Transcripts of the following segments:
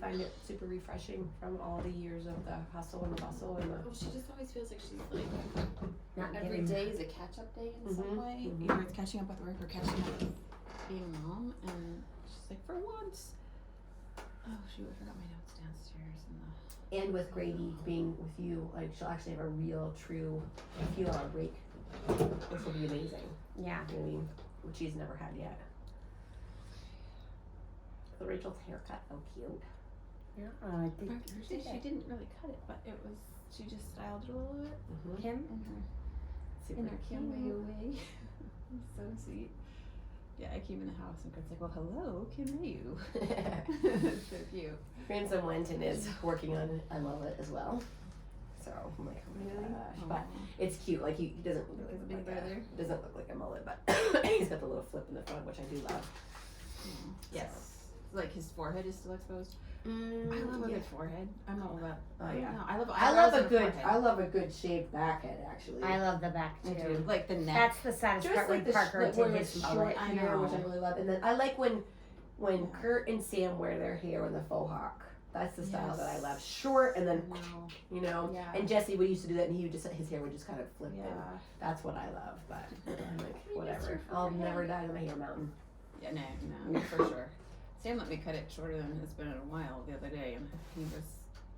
find it super refreshing from all the years of the hustle and the bustle and the. Well, she just always feels like she's like Not every getting- day is a catch-up day in some way. Either it's catching up with work or catching up with being a mom, and she's like, for once. Oh shoot! I forgot my notes downstairs in the. And with Grady being with you, like she'll actually have a real, true, few hour break, which will be amazing. Yeah. You know what I mean? Which she's never had yet. So Rachel's haircut, so cute. Yeah. I think She didn't really cut it, but it was. She just styled it a little bit Mm-hmm. Kim. Super in her cute. cameo way. So sweet. Yeah, I came in the house and Kurt's like, well, hello, Kim Mayu. It's so cute. Grandson went and is working on it. I love it as well. So I'm like, oh my gosh. But it's cute. Like he doesn't really Like a look big like brother? doesn't look like a mullet, but he's got the little flip in the front, which I do love. Yes. Like his forehead is still exposed. I love a yeah. good forehead. I'm all about. Oh yeah. No, I love. I love eyebrows a and good. forehead. I love a good shaved back head. Actually, I love the back I too. do. Like the neck. That's the saddest just part like when Parker where did it's his short mullet. I hair, which I know. really love, and then I like when Kurt and Sam wear their hair in the faux hawk. That's the style that I love. Short and then No. you know. Yeah. And Jesse would used to do that, and he would just his hair would just kind of flip in. Yeah. That's what I love, but I'm like, You whatever. miss your I'll forehead. never die on my hair mountain. Yeah, no, for sure. Sam let me cut it shorter than it's been in a while the other day, and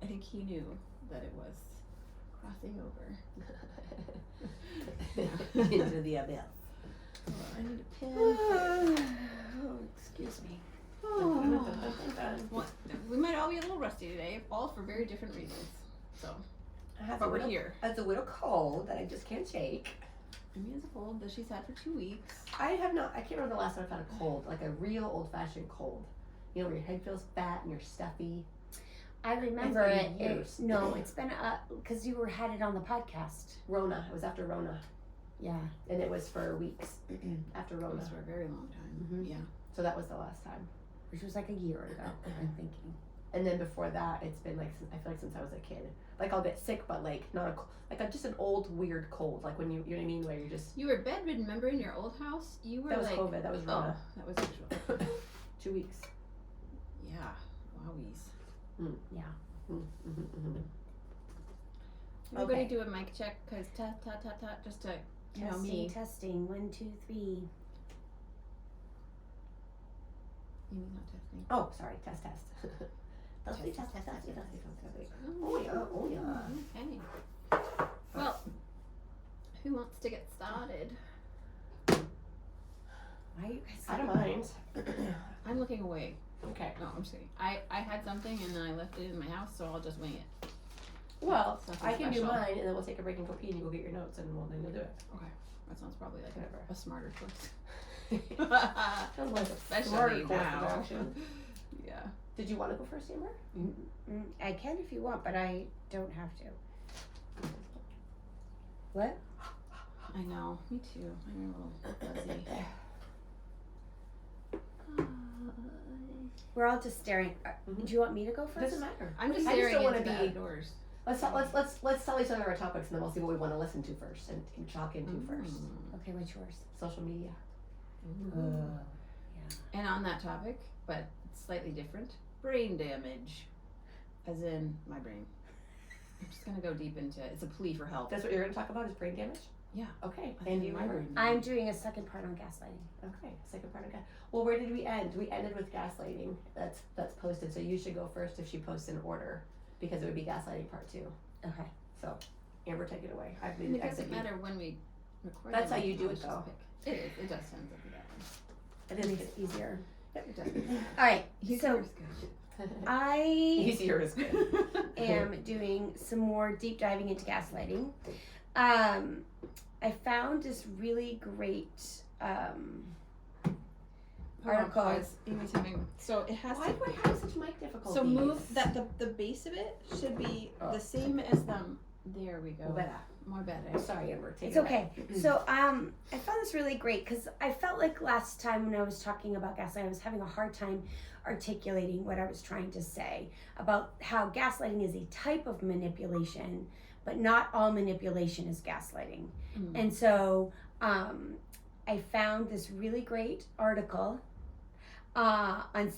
I think he knew that it was crossing over. Into the abyss. I need a pen. Oh, excuse me. Well, we might all be a little rusty today, all for very different reasons. So, but we're here. It's a little cold that I just can't shake. Amy has a cold that she's had for 2 weeks. I can't remember the last time I've had a cold, like a real old-fashioned cold. You know, where your head feels fat and you're stuffy. I remember It's it. been years. No, it's been because you had it on the podcast. Rona. It was after Rona. Yeah. And it was for weeks after That Rona. was for a very long time. Mhm. Yeah. So that was the last time. Which was like a year ago, I'm thinking. And then before that, it's been like, I feel like since I was a kid. Like I'll get sick, but like not just an old weird cold. Like when you know what I mean, where you're just. You were bedridden, remember, in your old house? You were That was like. COVID. That was Oh, Rona. that was actual. 2 weeks. Yeah. Wowies. Yeah. Everybody Okay. do a mic check, because just to, you know, Testing, me. testing. 1, 2, 3. Amy's not testing. Oh, sorry. Test. Test. Oh yeah. Okay. Well, who wants to get started? Why are you guys? I don't mind. I'm looking away. Okay. No, I'm just kidding. I had something and then I left it in my house, so I'll just wing it. Well, Something I can do special. mine, and then we'll take a break and go pee, and you go get your notes, and then you'll do it. Okay. That sounds probably like Whatever. a smarter choice. Sounds like a Especially smarter course of now. action. Yeah. Did you want to go first, Amber? I can if you want, but I don't have to. What? I know. Me too. I'm a little fuzzy. We're all just staring. Do you want me to go It first? doesn't matter. I'm just I just staring don't wanna into the be- outdoors. Let's tell each other our topics, and then we'll see what we want to listen to first and talk into first. Okay, what's yours? Social media. And on that topic, but slightly different, brain damage. As in my brain. I'm just gonna go deep into it. It's a plea for help. That's what you're going to talk about is brain damage? Yeah. Okay. I And think you my remember? brain I'm doing a second part on gaslighting. Okay, second part of Well, where did we end? We ended with gaslighting. That's posted, so you should go first if she posts in order, because it would be gaslighting part 2. Okay. So, Amber, take it away. I've And been it doesn't matter when we record. That's them, how you do I'll it, just though. pick. It is. It does sound like that. It It makes is it easier. It does. All right. Easier So is good. I Easier is good. am doing some more deep diving into gaslighting. I found this really great article. Amy's having. So it has Why to. do I have such mic difficulties? So move that the base of it should be the same as them. There we go. Better. More better. I'm sorry, Amber. Take It's it okay. So I found this really great because I felt like last time when I was talking about gaslighting, I was having a hard time articulating what I was trying to say about how gaslighting is a type of manipulation, but not all manipulation is gaslighting. And so I found this really great article on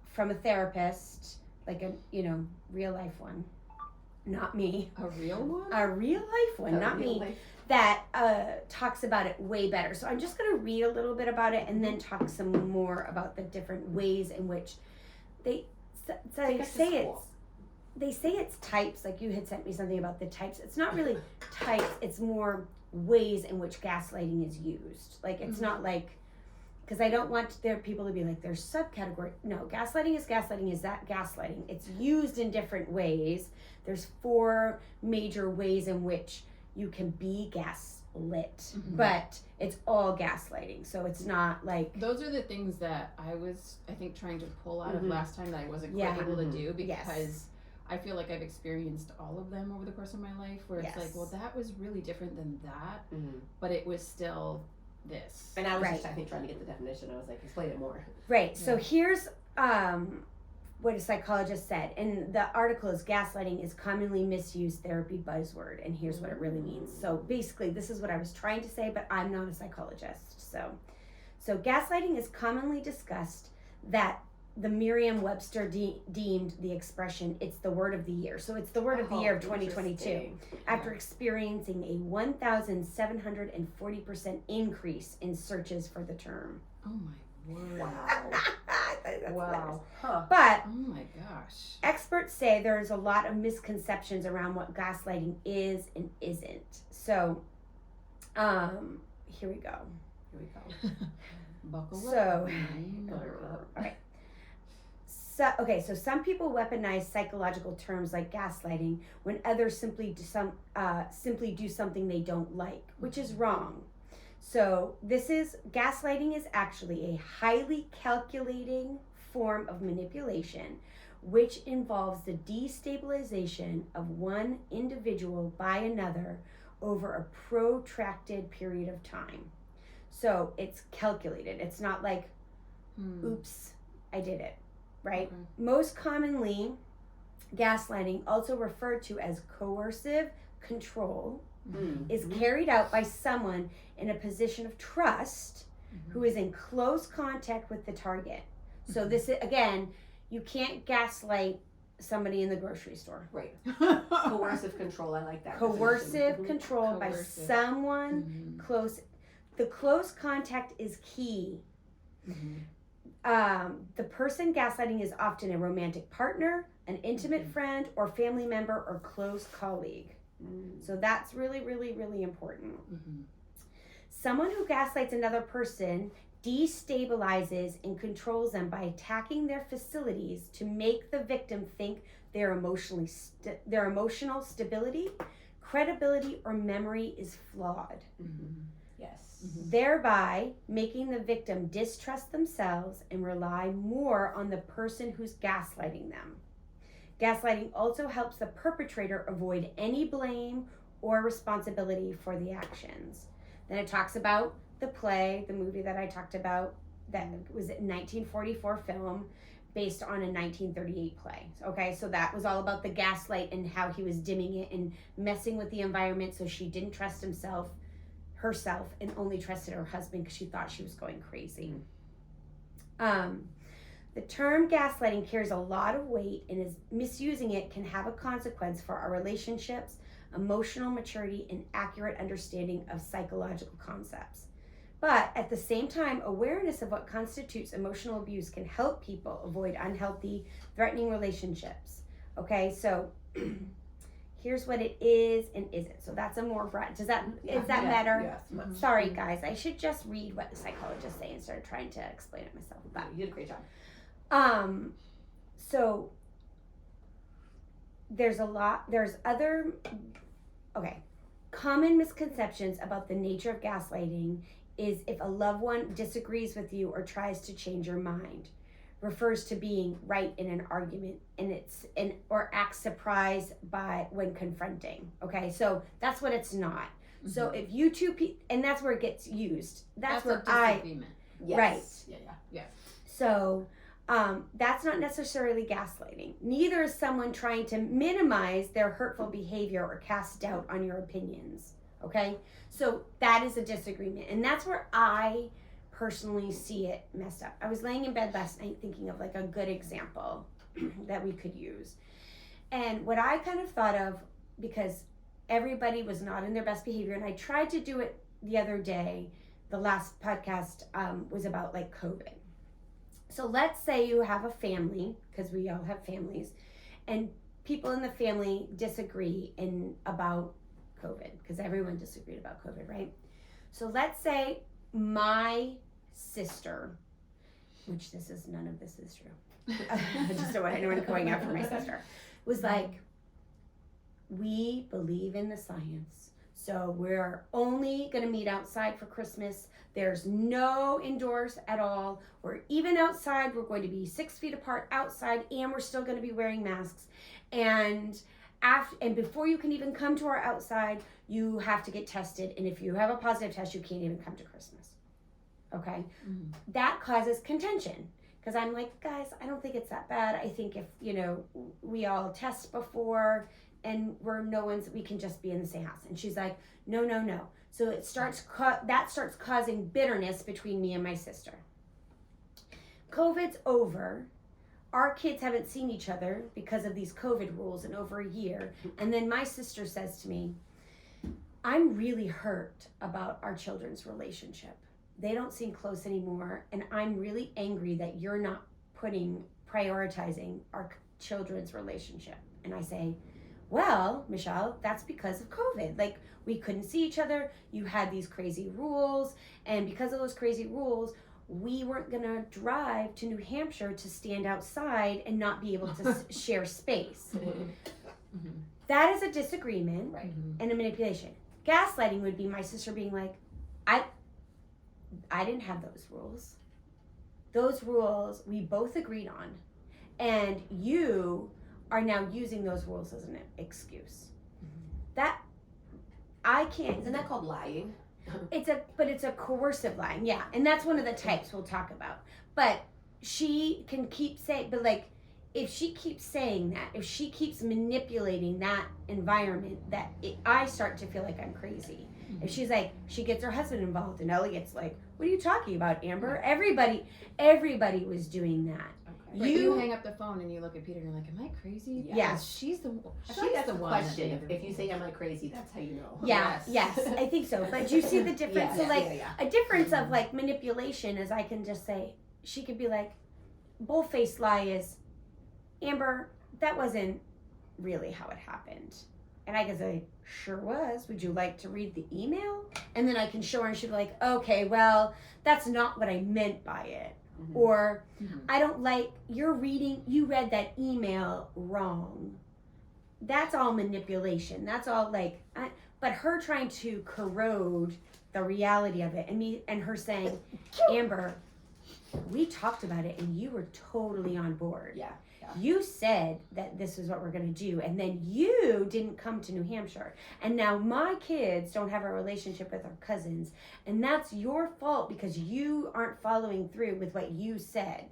from a therapist like a, real life one. Not me. A real one? A real life one, not me. That talks about it way better. So I'm just going to read a little bit about it and then talk some more about the different ways in which they say it's types. Like you had sent me something about the types. It's not really types. It's more ways in which gaslighting is used. Like it's not like, because I don't want their people to be like there's subcategory. No, gaslighting is that gaslighting. It's used in different ways. There's 4 major ways in which you can be gaslit, but it's all gaslighting. So it's not like those are the things that I think trying to pull out of last time that I wasn't quite able to do because I feel like I've experienced all of them over the course of my life where it's like, well, that was really different than that, but it was still this. And I was just, I think, trying to get the definition. I was like, explain it more. Right. So here's what a psychologist said. And the article is gaslighting is commonly misused therapy buzzword. And here's what it really means. So basically, this is what I was trying to say, but I'm not a psychologist. So gaslighting is commonly discussed that the Merriam-Webster deemed the expression, it's the word of the year. So it's the word of the year of 2022. After experiencing a 1,740% increase in searches for the term. Oh my word. Wow. But, oh my gosh. Experts say there's a lot of misconceptions around what gaslighting is and isn't. So, here we go. Buckle up. All right. So some people weaponize psychological terms like gaslighting when others simply do something they don't like, which is wrong. So gaslighting is actually a highly calculating form of manipulation, which involves the destabilization of one individual by another over a protracted period of time. So it's calculated. It's not like, oops, I did it. Right? Okay. Most commonly, gaslighting, also referred to as coercive control, is carried out by someone in a position of trust who is in close contact with the target. So this is, again, you can't gaslight somebody in the grocery store. Right. Coercive control, I like that. Coercive control by someone close. The close contact is key. The person gaslighting is often a romantic partner, an intimate friend, or family member, or close colleague. So that's really, really, really important. Someone who gaslights another person destabilizes and controls them by attacking their facilities to make the victim think their emotional stability, credibility, or memory is flawed. Yes. Thereby making the victim distrust themselves and rely more on the person who's gaslighting them. Gaslighting also helps the perpetrator avoid any blame or responsibility for the actions. Then it talks about the movie that I talked about, that was a 1944 film based on a 1938 play. Okay, so that was all about the gaslight and how he was dimming it and messing with the environment so she didn't trust herself and only trusted her husband because she thought she was going crazy. The term gaslighting carries a lot of weight, and misusing it can have a consequence for our relationships, emotional maturity, and accurate understanding of psychological concepts. But at the same time, awareness of what constitutes emotional abuse can help people avoid unhealthy, threatening relationships. Okay, so here's what it is and isn't. So that's a more broad. Is that better? Yes. Sorry, guys. I should just read what the psychologists say instead of trying to explain it myself. But you did a great job. So there's common misconceptions about the nature of gaslighting is if a loved one disagrees with you or tries to change your mind, refers to being right in an argument, or acts surprised when confronting. Okay, so that's what it's not. So if you two and that's where it gets used. That's where disagreement. Yes. Right. Yeah. So that's not necessarily gaslighting. Neither is someone trying to minimize their hurtful behavior or cast doubt on your opinions. Okay, so that is a disagreement, and that's where I personally see it messed up. I was laying in bed last night thinking of like a good example. that we could use. And what I kind of thought of, because everybody was not in their best behavior, and I tried to do it the other day, the last podcast was about like COVID. So let's say you have a family, because we all have families, and people in the family disagree about COVID, because everyone disagreed about COVID, right? So let's say my sister, which none of this is true. I just don't want anyone going after my sister, was like, we believe in the science, so we're only going to meet outside for Christmas. There's no indoors at all. We're even outside. We're going to be 6 feet apart outside, and we're still going to be wearing masks. And before you can even come to our outside, you have to get tested. And if you have a positive test, you can't even come to Christmas. Okay? Mm-hmm. That causes contention. Because I'm like, guys, I don't think it's that bad. I think if, we all test before and we can just be in the same house. And she's like, no. So it starts causing bitterness between me and my sister. COVID's over. Our kids haven't seen each other because of these COVID rules in over a year. And then my sister says to me, I'm really hurt about our children's relationship. They don't seem close anymore. And I'm really angry that you're not prioritizing our children's relationship. And I say, well, Michelle, that's because of COVID. Like, we couldn't see each other. You had these crazy rules. And because of those crazy rules, we weren't going to drive to New Hampshire to stand outside and not be able to share space. Mm-hmm. That is a disagreement, right? And a manipulation. Gaslighting would be my sister being like, I didn't have those rules. Those rules we both agreed on. And you are now using those rules as an excuse. That I can't. Isn't that called lying? It's a coercive lying, yeah. And that's one of the types we'll talk about. But she can keep saying, but like, if she keeps saying that, if she keeps manipulating that environment, I start to feel like I'm crazy. Mm-hmm. If she's like, she gets her husband involved, and Elliot's like, what are you talking about, Amber? Everybody was doing that. Okay. You hang up the phone and you look at Peter and you're like, am I crazy? Yes. She's the one. I feel like that's the question. If you say, am I crazy, that's how you know. Yeah, yes, I think so. But you see the difference? A difference of like manipulation is I can just say, she could be like, bull-faced lie is, Amber, that wasn't really how it happened. And I can say, sure was. Would you like to read the email? And then I can show her and she'll be like, okay, well, that's not what I meant by it. Mm-hmm. Or, I don't like, you read that email wrong. That's all manipulation. That's all like, but her trying to corrode the reality of it and her saying, Amber, we talked about it and you were totally on board. Yeah. You said that this is what we're going to do, and then you didn't come to New Hampshire. And now my kids don't have a relationship with our cousins, and that's your fault because you aren't following through with what you said.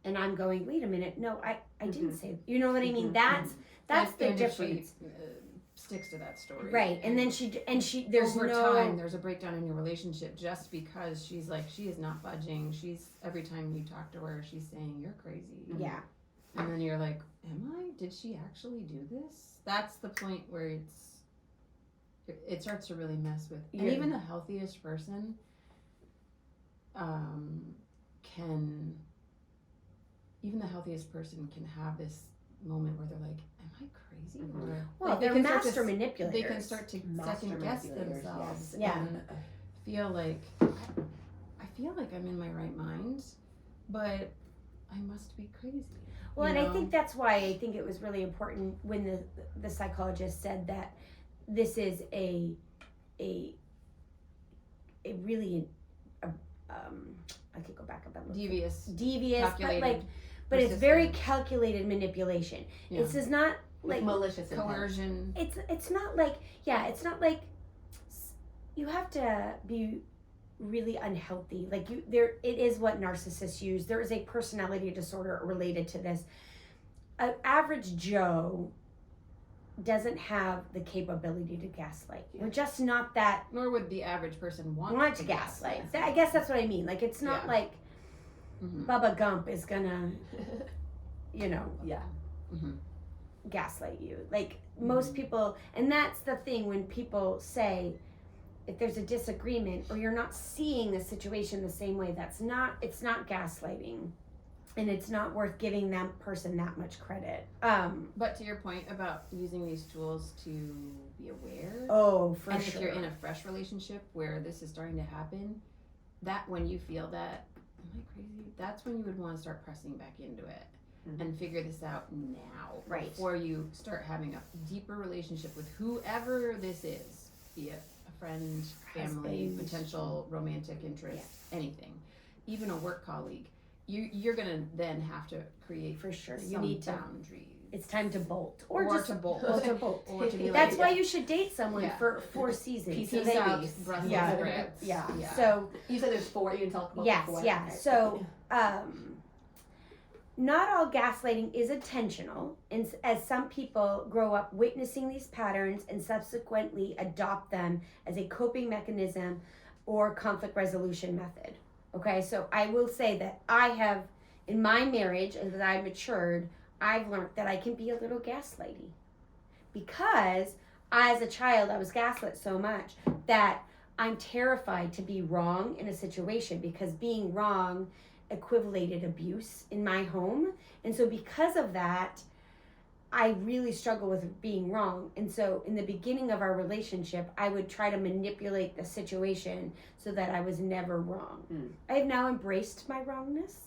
And I'm going, wait a minute, no, I didn't say. You know what I mean? That's the difference. She, sticks to that story, right? And then there's over time there's a breakdown in your relationship just because she's like, she is not budging. She's every time you talk to her, she's saying you're crazy. Yeah. And then you're like, am I? Did she actually do this? That's the point where it starts to really mess with. And even the healthiest person can have this moment where they're like, am I crazy? Or, well, they're master manipulators. They can start to second guess themselves. Yes. And feel like, I feel like I'm in my right mind, but I must be crazy. Well, and I think that's why I think it was really important when the psychologist said that this is a really I could go back up. Devious, but it's very calculated manipulation. Yeah. This is not like malicious coercion. It's not like you have to be really unhealthy. Like it is what narcissists use. There is a personality disorder related to this. An average Joe doesn't have the capability to gaslight. We're just not that. Nor would the average person want to gaslight. I guess that's what I mean. Like it's not like Bubba Gump is gonna you know, Yeah. gaslight you. Like most people, and that's the thing when people say, if there's a disagreement or you're not seeing the situation the same way, it's not gaslighting, and it's not worth giving that person that much credit. But to your point about using these tools to be aware, for and sure. if you're in a fresh relationship where this is starting to happen, that when you feel that, am I crazy? That's when you would want to start pressing back into it and figure this out now, Right. before you start having a deeper relationship with whoever this is, be it a friend, family, Husband. potential romantic interest, anything, even a work colleague. You're gonna then have to create For sure. You some need to. boundaries. It's time to bolt, Or just to bolt. Or to bolt. Or to be That's like, why you should date someone Yeah. for 4 seasons. Peace So and they- babies. Brussels Yeah. sprouts. Yeah. So You said there's 4. You can talk about yes, the 4. yeah. So not all gaslighting is intentional, and as some people grow up witnessing these patterns and subsequently adopt them as a coping mechanism or conflict resolution method. Okay, so I will say that I have, in my marriage, as I matured, I've learned that I can be a little gaslighty, because as a child I was gaslit so much that I'm terrified to be wrong in a situation, because being wrong equivalated abuse in my home. And so because of that, I really struggle with being wrong. And so in the beginning of our relationship, I would try to manipulate the situation so that I was never wrong. I have now embraced my wrongness.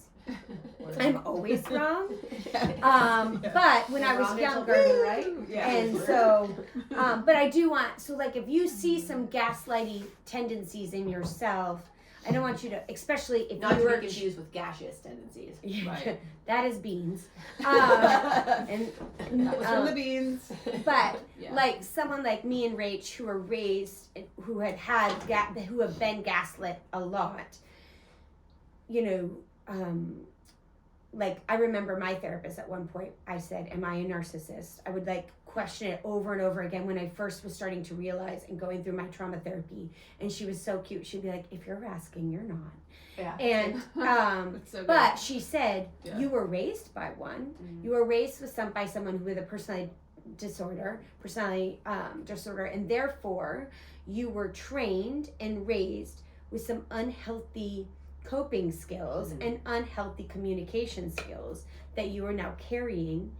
I'm always wrong. But when I was younger, right? and so, but I do want, so like if you see some gaslighty tendencies in yourself, I don't want you to, especially if Not you to were be confused with gaseous tendencies. Right. that is beans. And That was from the beans. but Yeah. like someone like me and Rach, who were raised, who who have been gaslit a lot, you know, like I remember my therapist at one point, I said, am I a narcissist? I would like question it over and over again when I first was starting to realize and going through my trauma therapy. And she was so cute. She'd be like, if you're asking, you're not. Yeah. And That's so good. but she said, Yeah. you were raised by one. You were raised by someone with a personality disorder, and therefore you were trained and raised with some unhealthy coping skills and unhealthy communication skills that you are now carrying.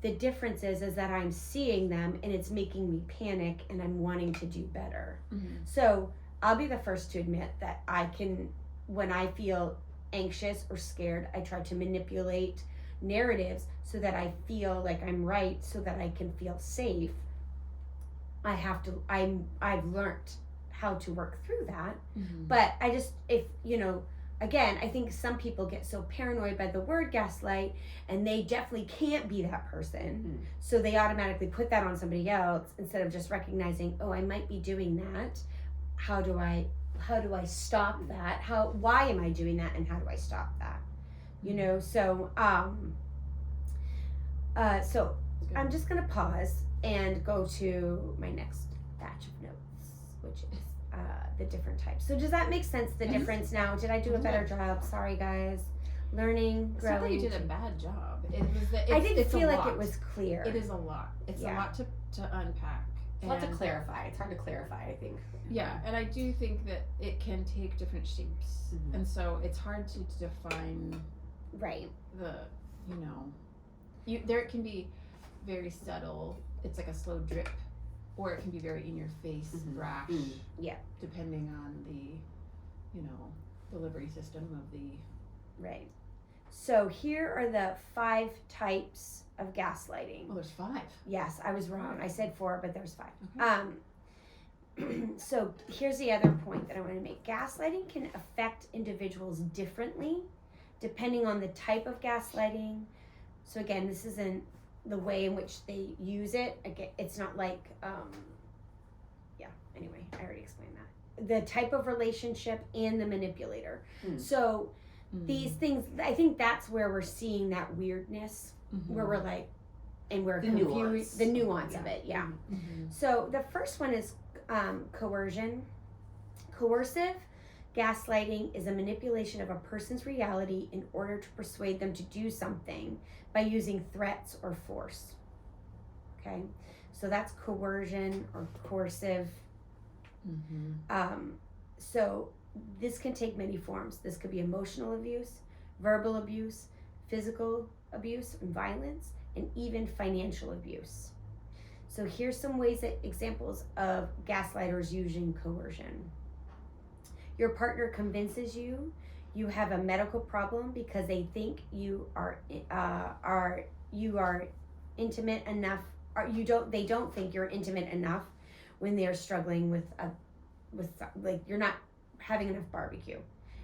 The difference is that I'm seeing them and it's making me panic and I'm wanting to do better. So I'll be the first to admit that I can, when I feel anxious or scared, I try to manipulate narratives so that I feel like I'm right, so that I can feel safe. I've learned how to work through that. But I just, if, you know, again, I think some people get so paranoid by the word gaslight, and they definitely can't be that person. So they automatically put that on somebody else instead of just recognizing, oh, I might be doing that. How do I stop that? Why am I doing that, and how do I stop that? You know, so so I'm just gonna pause and go to my next batch of notes, which is the different types. So does that make sense, the difference now? Did I do a better job? Sorry guys. Learning, It's not that growing. you did a bad job. It was that I didn't it's feel a like lot. it was clear. It is a lot. It's Yeah. a lot to unpack. It's a lot to And- clarify. It's hard to clarify, I think. Yeah, and I do think that it can take different shapes, and so it's hard to define Right. the, you know, there it can be very subtle. It's like a slow drip, or it can be very in your face, brash. Yeah. Depending on the, you know, delivery system of the. Right. So here are the 5 types of gaslighting. Well, there's 5. Yes, I was wrong. I said 4, but there's 5. Okay. So here's the other point that I want to make. Gaslighting can affect individuals differently depending on the type of gaslighting. So again, this isn't the way in which they use it. Again, it's not like, anyway, I already explained that. The type of relationship and the manipulator. So these things, I think that's where we're seeing that weirdness, where we're like, and we're The confused, nuance. the nuance of it, yeah. So the first one is coercion. Coercive Gaslighting is a manipulation of a person's reality in order to persuade them to do something by using threats or force. Okay, so that's coercion or coercive. So this can take many forms. This could be emotional abuse, verbal abuse, physical abuse and violence, and even financial abuse. So here's some examples of gaslighters using coercion. Your partner convinces you have a medical problem because they think you are intimate enough, or they don't think you're intimate enough when they're struggling with like you're not having enough barbecue.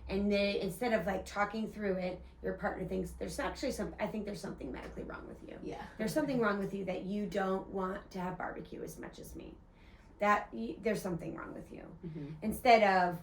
And they, instead of like talking through it, your partner thinks there's actually I think there's something medically wrong with you. Yeah. There's something wrong with you that you don't want to have barbecue as much as me. There's something wrong with you. Instead of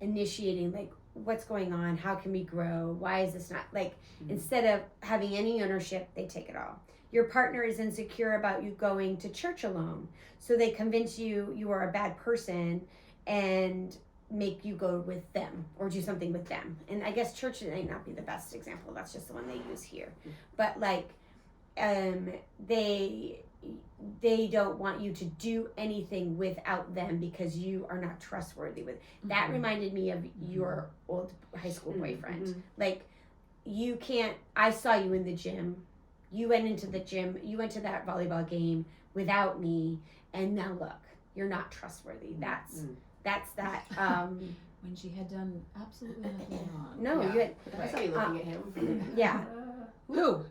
initiating like, what's going on? How can we grow? Why is this not like, instead of having any ownership, they take it all. Your partner is insecure about you going to church alone. So they convince you are a bad person and make you go with them or do something with them. And I guess church may not be the best example. That's just the one they use here. But like, they don't want you to do anything without them because you are not trustworthy with. That reminded me of your old high school boyfriend. Like, you can't, I saw you in the gym. You went into the gym. You went to that volleyball game without me. And now look, you're not trustworthy. That's that. When she had done absolutely nothing wrong. No, yeah. you had. I saw you looking at him. Yeah. Who?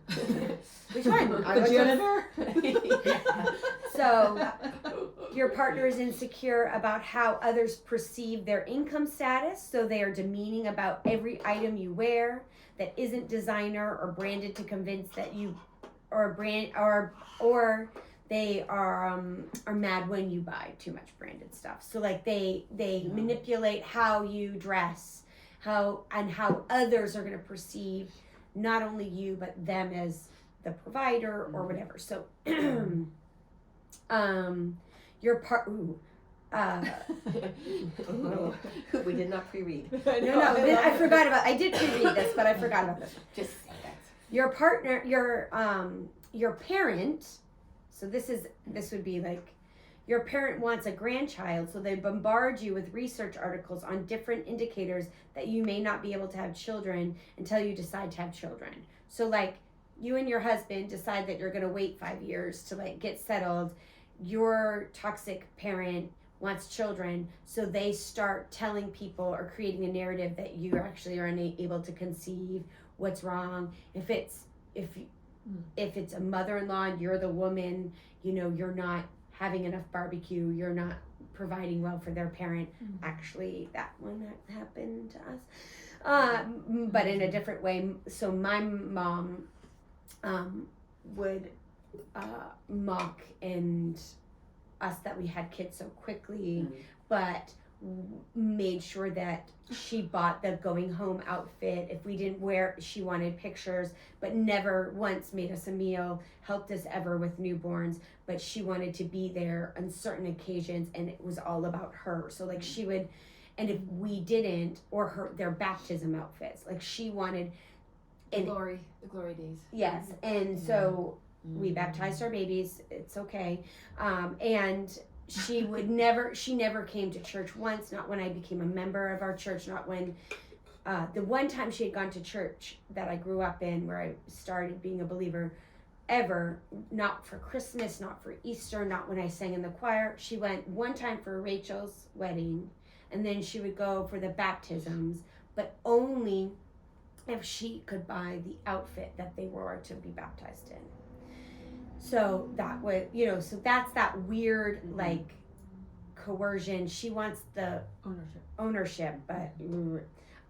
Which one? The janitor? So, your partner is insecure about how others perceive their income status, so they are demeaning about every item you wear that isn't designer or branded to convince that you, or they are mad when you buy too much branded stuff. So like they manipulate how you dress, how others are going to perceive not only you but them as the provider or whatever. So your we did not pre-read. I forgot about. I did pre-read this, but I forgot about this. Just say that. Your partner, your parent. So this would be like, your parent wants a grandchild, so they bombard you with research articles on different indicators that you may not be able to have children until you decide to have children. So like, you and your husband decide that you're going to wait 5 years to like get settled. Your toxic parent wants children, so they start telling people or creating a narrative that you actually are unable to conceive. What's wrong? If it's a mother-in-law and you're the woman, you're not having enough barbecue, you're not providing well for their parent. Actually, that one happened to us, but in a different way. So my mom would mock and us that we had kids so quickly, but made sure that she bought the going home outfit. If we didn't wear, she wanted pictures, but never once made us a meal, helped us ever with newborns, but she wanted to be there on certain occasions, and it was all about her. So like she would, and if we didn't, or their baptism outfits, like she wanted, the glory days. Yes, and so we baptized our babies. It's okay, and she never came to church once, not when I became a member of our church, not when, the one time she had gone to church that I grew up in, where I started being a believer, ever, not for Christmas, not for Easter, not when I sang in the choir. She went one time for Rachel's wedding, and then she would go for the baptisms, but only if she could buy the outfit that they wore to be baptized in. So that was, so that's that weird, like, coercion. She wants the ownership, but,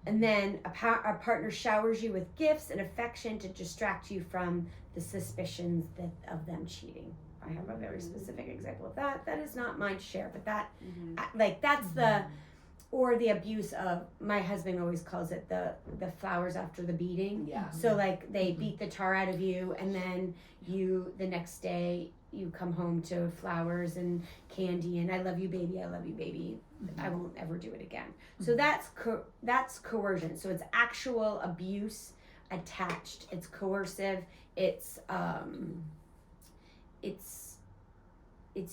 and then a partner showers you with gifts and affection to distract you from the suspicions of them cheating. I have a very specific example of that. That is not mine to share, but that, like, that's or the abuse of, my husband always calls it the flowers after the beating. Yeah. So like they beat the tar out of you, and then you, the next day, you come home to flowers and candy and I love you baby, I won't ever do it again. So that's coercion. So it's actual abuse attached. It's coercive. It's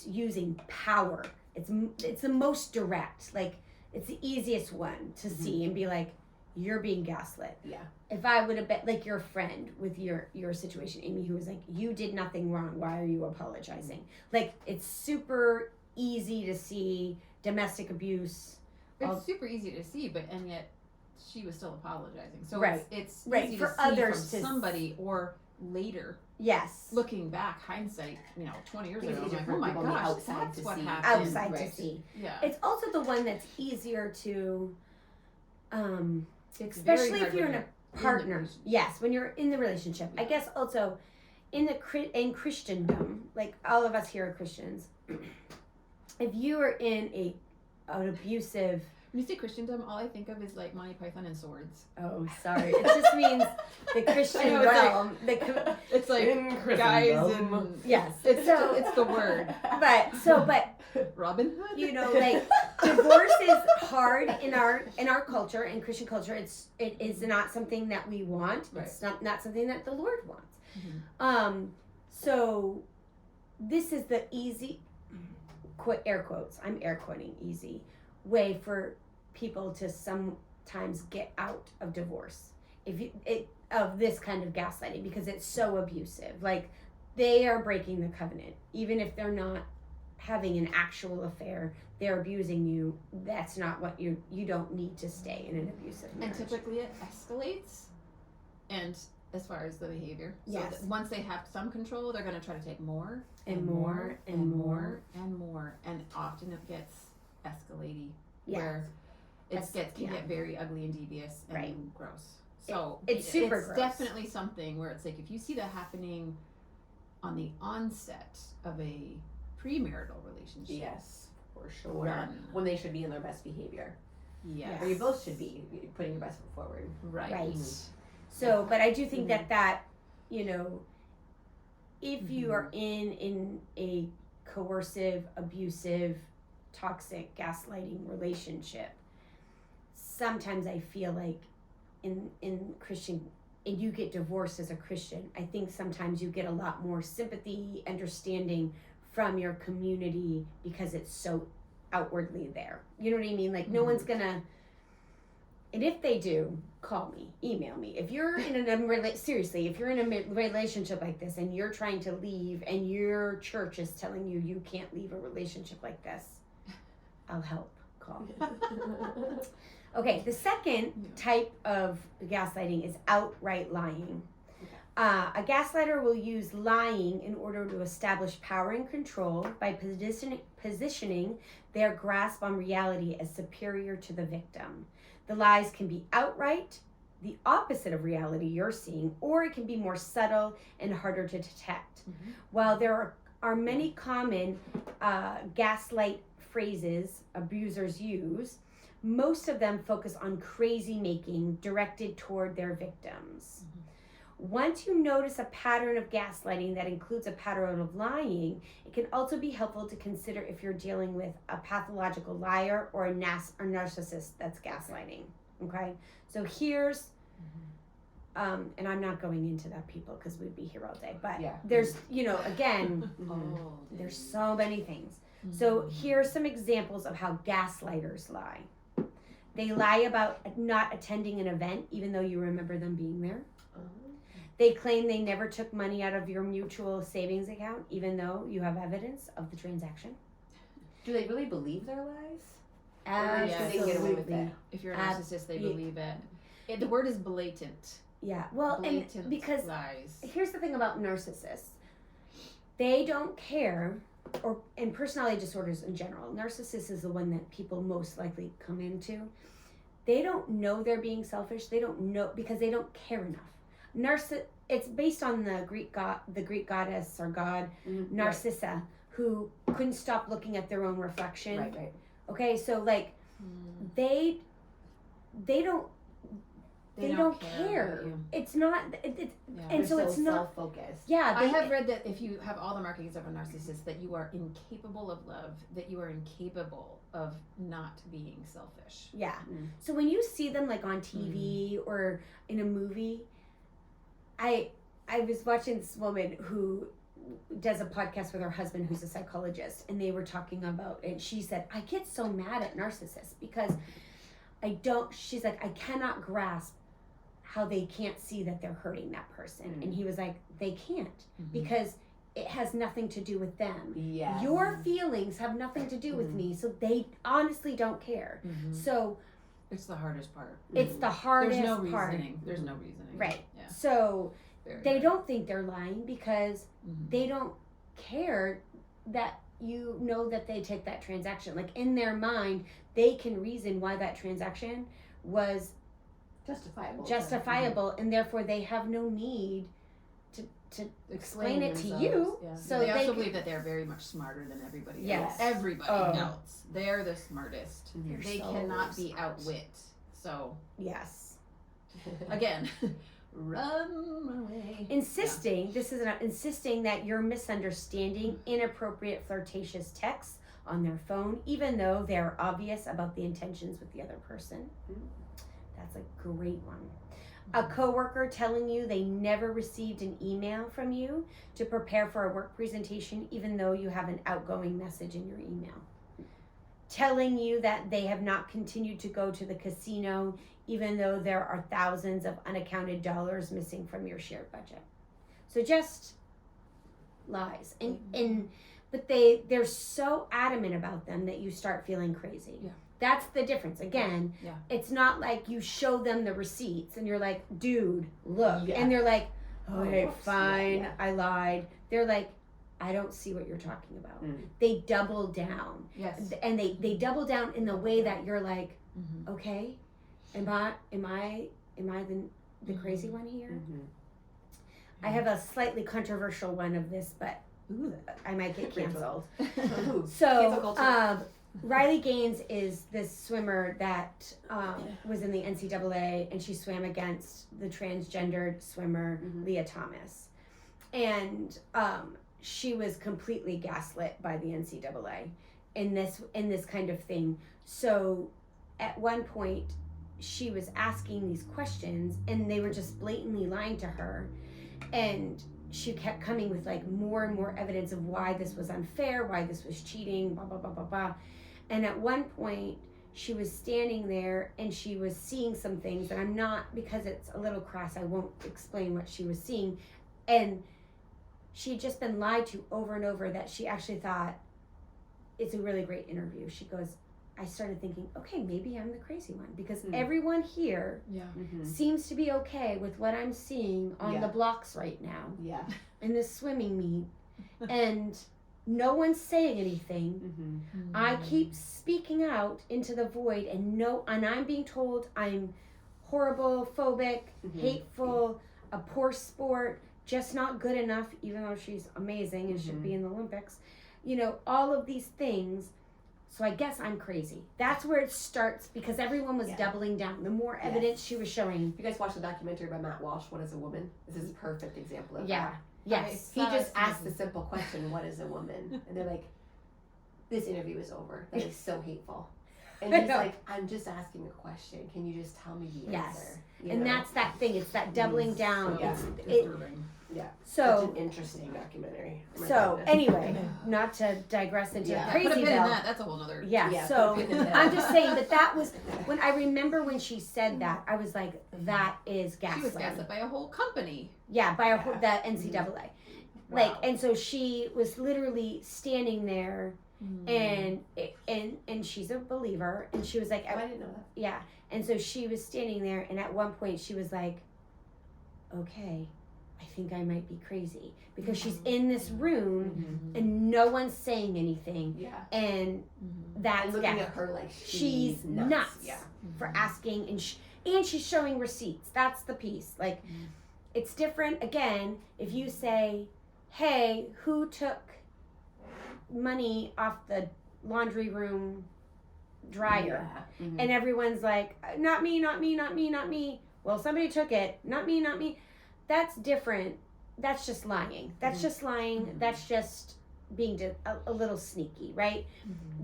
using power. It's the most direct. Like, it's the easiest one to see and be like, you're being gaslit. Yeah. If I would have been like your friend with your situation, Amy, who was like, you did nothing wrong, why are you apologizing? Like, it's super easy to see domestic abuse. It's super easy to see, and yet she was still apologizing. So Right. it's Right. easy For to see others from to somebody or later. Yes. Looking back, hindsight, 20 years It's ago, I'm easier like, for oh my people on the gosh, outside that's to what see. happened. Outside Right. to see. Yeah. It's also the one that's easier to, It's especially very if hard you're when in a you're in the partner. relationship. Yes, when you're in the relationship. I guess also in Christendom, like all of us here are Christians. If you are in an abusive, When you say Christendom, all I think of is like Monty Python and swords. oh sorry, it just means the Christian I know, it's realm. It's like In guys Christendom. and Yes, it's so it's the word. but Robin Hood. like divorce is hard in our culture, in Christian culture. It is not something that we want. Right. It's not something that the Lord wants. Mhm. So this is the easy, air quotes, I'm air quoting easy way for people to sometimes get out of divorce of this kind of gaslighting, because it's so abusive. Like, they are breaking the covenant, even if they're not having an actual affair. They're abusing you. That's not what you don't need to stay in an abusive marriage. And typically it escalates, and as far as the behavior, Yes. so that once they have some control, they're going to try to take more and more and more, and often it gets escalating, Yeah. where it can yeah. get very ugly and devious and Right. gross. So It's super it's gross. definitely something where it's like, if you see that happening on the onset of a premarital relationship, Yes, for sure. Run. When they should be in their best behavior. yes, Or you both should be putting your best foot forward. right. Right. So, but I do think that if you are in a coercive, abusive, toxic, gaslighting relationship, sometimes I feel like in Christian, and you get divorced as a Christian, I think sometimes you get a lot more sympathy, understanding from your community, because it's so outwardly there. You know what I mean? Like, no one's gonna, and if they do, call me, email me. If you're in seriously, if you're in a relationship like this and you're trying to leave and your church is telling you can't leave a relationship like this, I'll help. Call me. Okay, the second type of gaslighting is outright lying. A gaslighter will use lying in order to establish power and control by positioning their grasp on reality as superior to the victim. The lies can be outright, the opposite of reality you're seeing, or it can be more subtle and harder to detect. Mm-hmm. While there are many common gaslight phrases abusers use, most of them focus on crazy making directed toward their victims. Mm-hmm. Once you notice a pattern of gaslighting that includes a pattern of lying, it can also be helpful to consider if you're dealing with a pathological liar or a narcissist that's gaslighting. Okay? So here's, and I'm not going into that, people, because we'd be here all day, but there's, again, there's so many things. So here are some examples of how gaslighters lie. They lie about not attending an event, even though you remember them being there. They claim they never took money out of your mutual savings account, even though you have evidence of the transaction. Do they really believe their lies? Absolutely. They get away with it? If you're a narcissist, they believe it. The word is blatant. Yeah, well, Blatant and because lies. Here's the thing about narcissists. They don't care, and personality disorders in general, narcissist is the one that people most likely come into. They don't know they're being selfish. They don't know, because they don't care enough. It's based on the Greek goddess or god, Narcissa, who couldn't stop looking at their own reflection. Right. Okay, so like they don't care. It's not. And so it's not self-focused. Yeah, I have read that if you have all the markings of a narcissist, that you are incapable of love, that you are incapable of not being selfish. Yeah. So when you see them like on TV or in a movie, I was watching this woman who does a podcast with her husband who's a psychologist, and they were talking about, and she said, I get so mad at narcissists because she's like, I cannot grasp how they can't see that they're hurting that person. And he was like, they can't, because it has nothing to do with them. Yes. Your feelings have nothing to do with me, so they honestly don't care. So it's the hardest part. It's the hardest There's no part. reasoning. There's no reasoning. Right. Yeah. So Very they hard. don't think they're lying because they don't care that you know that they take that transaction. Like in their mind, they can reason why that transaction was justifiable, and therefore they have no need to explain it to you. Yeah. So they also believe that they're very much smarter than everybody else. Everybody else. They're the smartest. They so cannot be smart. outwit. So Yes. again, run away. Insisting that you're misunderstanding inappropriate flirtatious texts on their phone, even though they're obvious about the intentions with the other person. That's a great one. A coworker telling you they never received an email from you to prepare for a work presentation, even though you have an outgoing message in your email. Telling you that they have not continued to go to the casino, even though there are thousands of unaccounted dollars missing from your shared budget. So just lies. But they're so adamant about them that you start feeling crazy. Yeah. That's the difference. Again, it's not like you show them the receipts and you're like, dude, look. And they're like, okay, fine, I lied. They're like, I don't see what you're talking about. They double down. Yes. And they double down in the way that you're like, okay, am I the crazy one here? I have a slightly controversial one of this, but I might get canceled. So Riley Gaines is this swimmer that was in the NCAA, and she swam against the transgendered swimmer Leah Thomas, and she was completely gaslit by the NCAA in this kind of thing. So at one point she was asking these questions and they were just blatantly lying to her, and she kept coming with like more and more evidence of why this was unfair, why this was cheating, blah blah blah blah blah. And at one point she was standing there and she was seeing some things, and I'm not, because it's a little crass, I won't explain what she was seeing, and she had just been lied to over and over that she actually thought it's a really great interview. She goes, I started thinking, okay, maybe I'm the crazy one, because everyone here seems to be okay with what I'm seeing on the blocks right now in this swimming meet, and no one's saying anything. I keep speaking out into the void, and I'm being told I'm horrible, phobic, hateful, a poor sport, just not good enough, even though she's amazing and should be in the Olympics. You know, all of these things. So I guess I'm crazy. That's where it starts, because everyone was doubling down. The more evidence she was showing. You guys watched the documentary by Matt Walsh, What is a Woman? This is a perfect example of that. Yeah. Yes. He just asked the simple question, what is a woman? And they're like, this interview is over. That is so hateful. And he's like, I'm just asking a question. Can you just tell me the answer? You and know? that's that thing. It's that doubling down. So It's Such an interesting documentary. So anyway, not to digress into crazy. Put a pin in that. That's a whole other. So I'm just saying, but that was when I remember when she said that, I was like, that is gaslighting. She was gaslit by a whole company. Yeah, by the NCAA. Like, and so she was literally standing there, and she's a believer, and she was like, I didn't know that. Yeah, and so she was standing there, and at one point she was like, okay, I think I might be crazy, because she's in this room and no one's saying anything. Yeah. And that's looking at her like she's nuts for asking, and she's showing receipts. That's the piece. Like, it's different again if you say, hey, who took money off the laundry room dryer. And everyone's like, not me, not me, not me, not me. Well, somebody took it. Not me, not me. That's different. That's just lying. That's just lying. That's just being a little sneaky, right?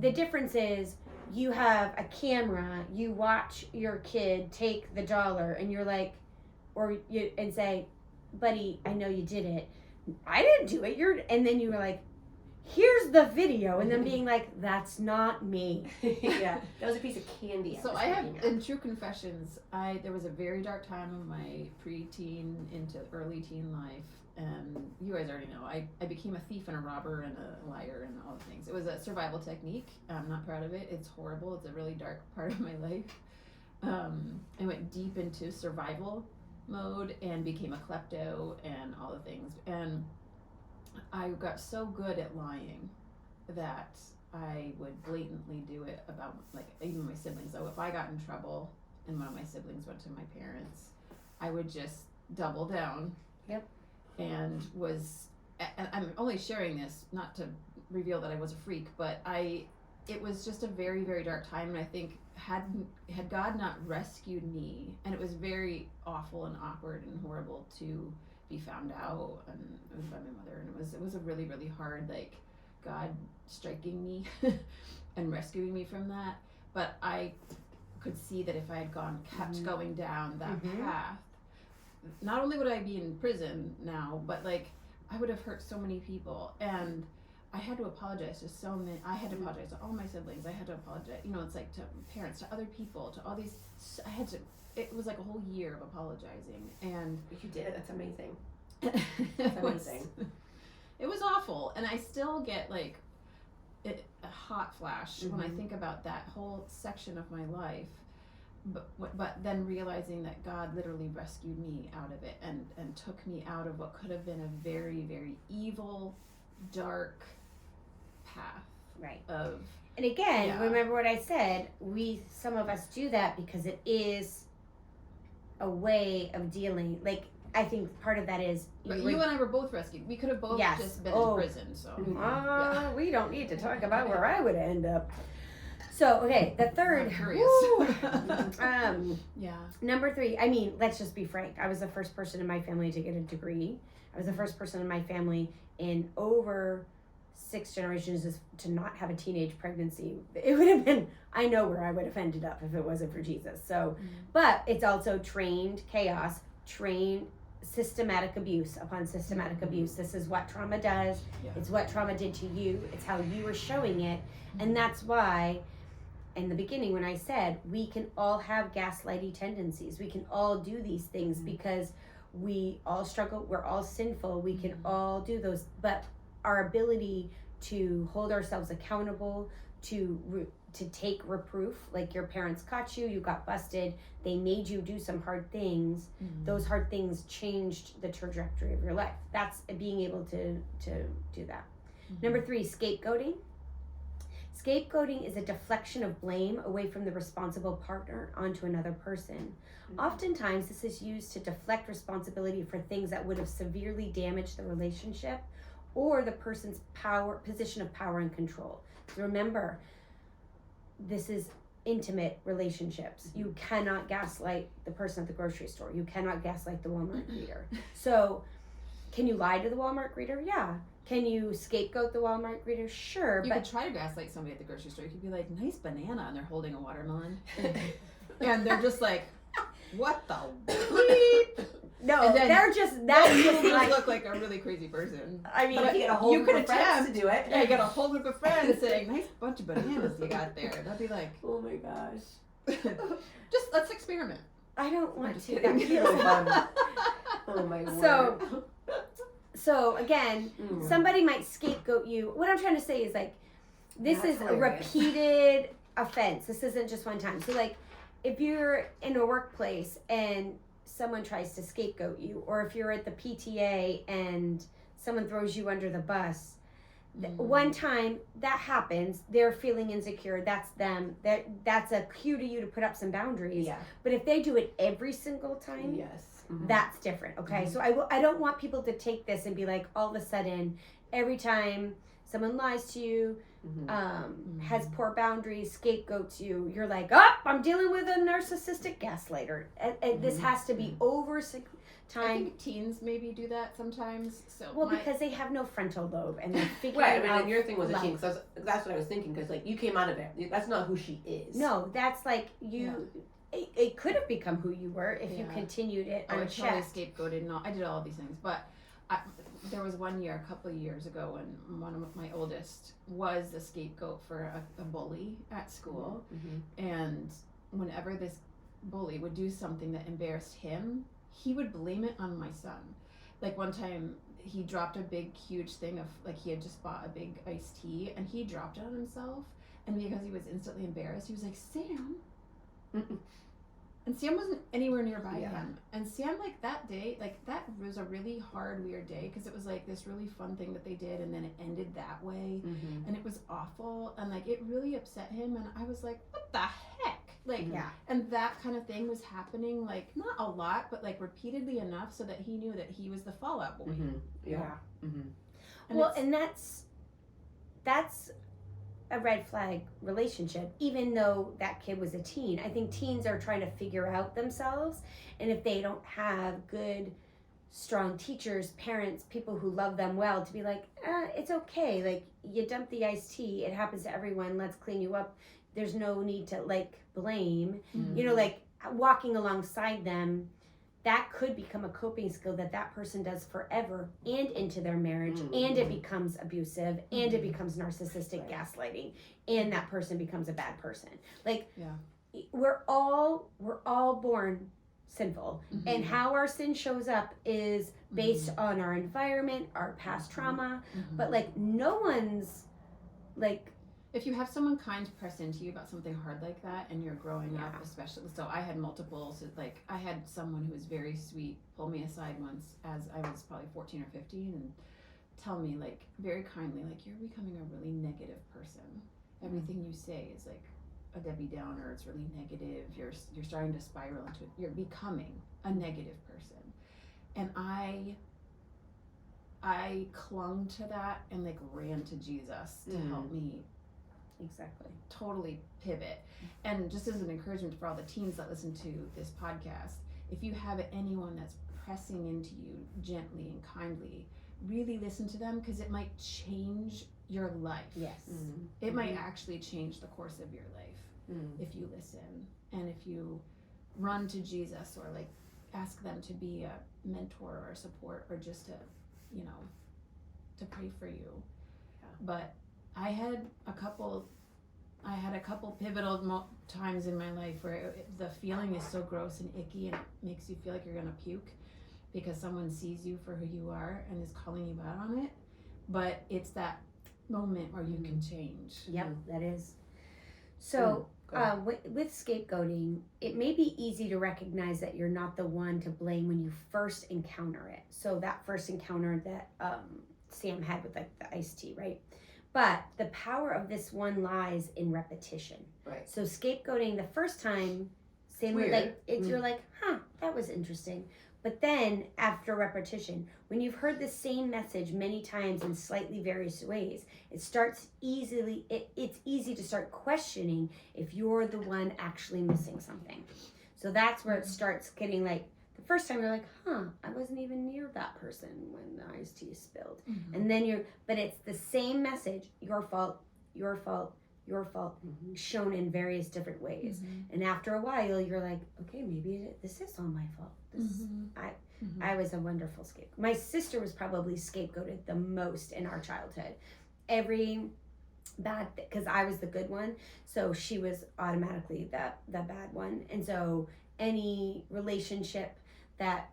The difference is you have a camera, you watch your kid take the dollar, and you're like, and say, buddy, I know you did it. I didn't do it. And then you were like, here's the video, and then being like, that's not me. Yeah, that was a piece of candy. So I have, in true confessions, there was a very dark time of my preteen into early teen life, and you guys already know, I became a thief and a robber and a liar and all the things. It was a survival technique. I'm not proud of it. It's horrible. It's a really dark part of my life. I went deep into survival mode and became a klepto and all the things. And I got so good at lying that I would blatantly do it about, like, even my siblings. So if I got in trouble and one of my siblings went to my parents, I would just double down. Yep. And I'm only sharing this not to reveal that I was a freak, but it was just a very, very dark time, and I think had God not rescued me, and it was very awful and awkward and horrible to be found out, and it was by my mother, and it was a really, really hard, like, God striking me and rescuing me from that. But I could see that if I had kept going down that path, not only would I be in prison now, but, like, I would have hurt so many people, and I had to apologize to so many. I had to apologize to all my siblings. I had to apologize, it's like to parents, to other people, to all these. It was like a whole year of apologizing, and you did. That's amazing. That's amazing. It was awful, and I still get like a hot flash when I think about that whole section of my life. But then realizing that God literally rescued me out of it and took me out of what could have been a very, very evil, dark path. Right. And again, remember what I said, some of us do that because it is a way of dealing, like, I think part of that is... But you and I were both rescued. We could have both just been in prison, so... We don't need to talk about where I would end up. So, okay, the third... I'm curious. Number 3, I mean, let's just be frank. I was the first person in my family to get a degree. I was the first person in my family in over 6 generations to not have a teenage pregnancy. It would have been... I know where I would have ended up if it wasn't for Jesus. So, but it's also trained chaos, trained systematic abuse upon systematic abuse. This is what trauma does. It's what trauma did to you. It's how you were showing it. And that's why in the beginning when I said we can all have gaslighty tendencies, we can all do these things because we all struggle, we're all sinful, we can all do those, but our ability to hold ourselves accountable, to take reproof, like your parents caught you, you got busted, they made you do some hard things, those hard things changed the trajectory of your life. That's being able to do that. Number 3, scapegoating. Scapegoating is a deflection of blame away from the responsible partner onto another person. Oftentimes, this is used to deflect responsibility for things that would have severely damaged the relationship or the person's position of power and control. So remember, this is intimate relationships. You cannot gaslight the person at the grocery store. You cannot gaslight the Walmart greeter. So, can you lie to the Walmart greeter? Yeah. Can you scapegoat the Walmart greeter? Sure. You could try to gaslight somebody at the grocery store. You could be like, nice banana, and they're holding a watermelon. And they're just like, what the bleep? No, they're just, that's just like, look like a really crazy person. I mean, but you get a whole group of friends to do it. Yeah, you got a whole group of friends saying, nice bunch of bananas you got there. That'd be like, oh my gosh. Just let's experiment. I don't want to. That's really fun. Oh my word. So again, somebody might scapegoat you. What I'm trying to say is, like, this is a repeated offense. This isn't just one time. So, like, if you're in a workplace and someone tries to scapegoat you, or if you're at the PTA and someone throws you under the bus, one time that happens, they're feeling insecure, that's them, that's a cue to you to put up some boundaries. But if they do it every single time, That's different. Okay. So I don't want people to take this and be like, all of a sudden, every time someone lies to you, has poor boundaries, scapegoats you, you're like, oh, I'm dealing with a narcissistic gaslighter. And this has to be over time. I think teens maybe do that sometimes. So because they have no frontal lobe and they're figuring right. I mean, out. and your thing was a teen, because that's what I was thinking. Because like you came out of it, that's not who she is. No, that's like you. Yeah. It could have become who you were if you continued it unchecked. I totally scapegoated and all. I did all of these things, but there was one year, a couple of years ago, when one of my oldest was the scapegoat for a bully at school, and whenever this bully would do something that embarrassed him, he would blame it on my son. Like one time he dropped a big huge thing of, like, he had just bought a big iced tea and he dropped it on himself, and because he was instantly embarrassed, he was like, Sam. And Sam wasn't anywhere nearby him. And Sam, like, that day, like, that was a really hard, weird day, because it was like this really fun thing that they did, and then it ended that way, and it was awful, and like it really upset him, and I was like, what the heck? Like, and that kind of thing was happening, like, not a lot, but like repeatedly enough so that he knew that he was the fallout boy. And that's a red flag relationship, even though that kid was a teen. I think teens are trying to figure out themselves, and if they don't have good, strong teachers, parents, people who love them well, to be like, it's okay, like, you dump the iced tea, it happens to everyone, let's clean you up, there's no need to, like, blame, you know, like, walking alongside them, that could become a coping skill that person does forever and into their marriage, and it becomes abusive, and it becomes narcissistic gaslighting, and that person becomes a bad person. Like, we're all born sinful, and how our sin shows up is based on our environment, our past trauma, but like no one's like, if you have someone kind press into you about something hard like that, and you're growing up, especially, so I had multiple, so like I had someone who was very sweet pull me aside once as I was probably 14 or 15 and tell me, like, very kindly, like, you're becoming a really negative person. Everything you say is like a Debbie Downer, it's really negative, you're starting to spiral into it, you're becoming a negative person. And I clung to that and like ran to Jesus to help me totally pivot. And just as an encouragement for all the teens that listen to this podcast, if you have anyone that's pressing into you gently and kindly, really listen to them, because it might change your life. It might actually change the course of your life if you listen, and if you run to Jesus, or like ask them to be a mentor or a support, or just to, you know, to pray for you. But I had a couple pivotal times in my life where the feeling is so gross and icky, and it makes you feel like you're gonna puke because someone sees you for who you are and is calling you out on it. But it's that moment where you can change. That is. So with scapegoating, it may be easy to recognize that you're not the one to blame when you first encounter it. So that first encounter that Sam had with like the iced tea, right? But the power of this one lies in repetition. Right. So scapegoating the first time, Sam would like, you're like, that was interesting. But then after repetition, when you've heard the same message many times in slightly various ways, it's easy to start questioning if you're the one actually missing something. So that's where it starts getting like, the first time you're like, I wasn't even near that person when the iced tea spilled. And then but it's the same message, your fault, shown in various different ways. And after a while, you're like, okay, maybe this is all my fault. I was a wonderful scapegoat. My sister was probably scapegoated the most in our childhood. Every bad, because I was the good one, so she was automatically the bad one. And so any relationship that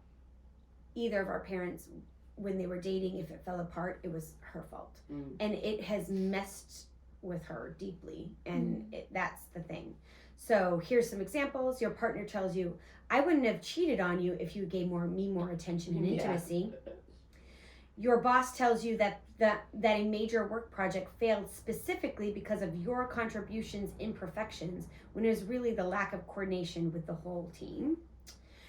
either of our parents, when they were dating, if it fell apart, it was her fault. And it has messed with her deeply, and that's the thing. So here's some examples. Your partner tells you, I wouldn't have cheated on you if you gave me more attention and intimacy. Your boss tells you that a major work project failed specifically because of your contributions' imperfections, when it was really the lack of coordination with the whole team.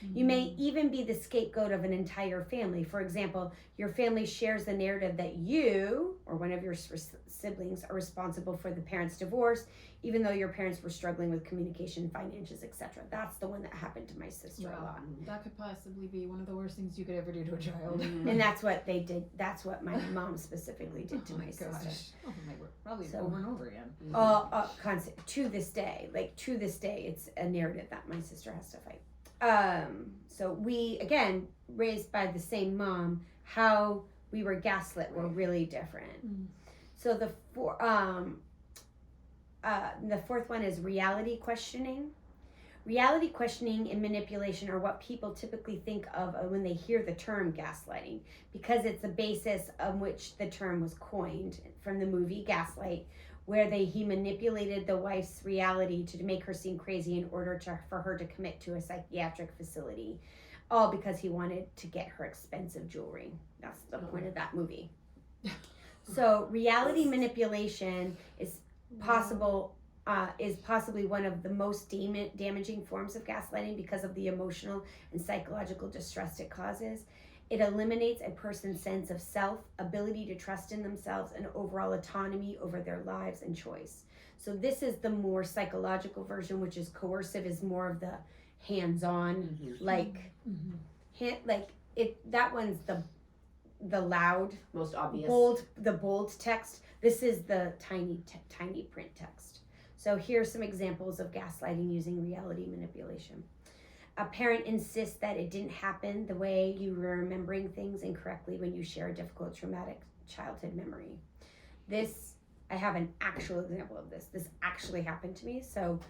You may even be the scapegoat of an entire family. For example, your family shares the narrative that you or one of your siblings are responsible for the parents' divorce, even though your parents were struggling with communication, finances, etc. That's the one that happened to my sister a lot. That could possibly be one of the worst things you could ever do to a child. And that's what they did. That's what my mom specifically did to my sister. Oh my word. Probably over and over again. Constant to this day. It's a narrative that my sister has to fight. So we, again, raised by the same mom, how we were gaslit were really different. So the fourth one is reality questioning. Reality questioning and manipulation are what people typically think of when they hear the term gaslighting, because it's the basis on which the term was coined from the movie Gaslight, where he manipulated the wife's reality to make her seem crazy in order for her to commit to a psychiatric facility, all because he wanted to get her expensive jewelry. That's the point of that movie. So reality manipulation is possibly one of the most damaging forms of gaslighting because of the emotional and psychological distress it causes. It eliminates a person's sense of self, ability to trust in themselves, and overall autonomy over their lives and choice. So this is the more psychological version, which is coercive, is more of the hands-on, that one's the loud, most obvious, bold text. This is the tiny print text. So here's some examples of gaslighting using reality manipulation. A parent insists that it didn't happen the way you were remembering things incorrectly when you share a difficult, traumatic childhood memory. I have an actual example of this. This actually happened to me. So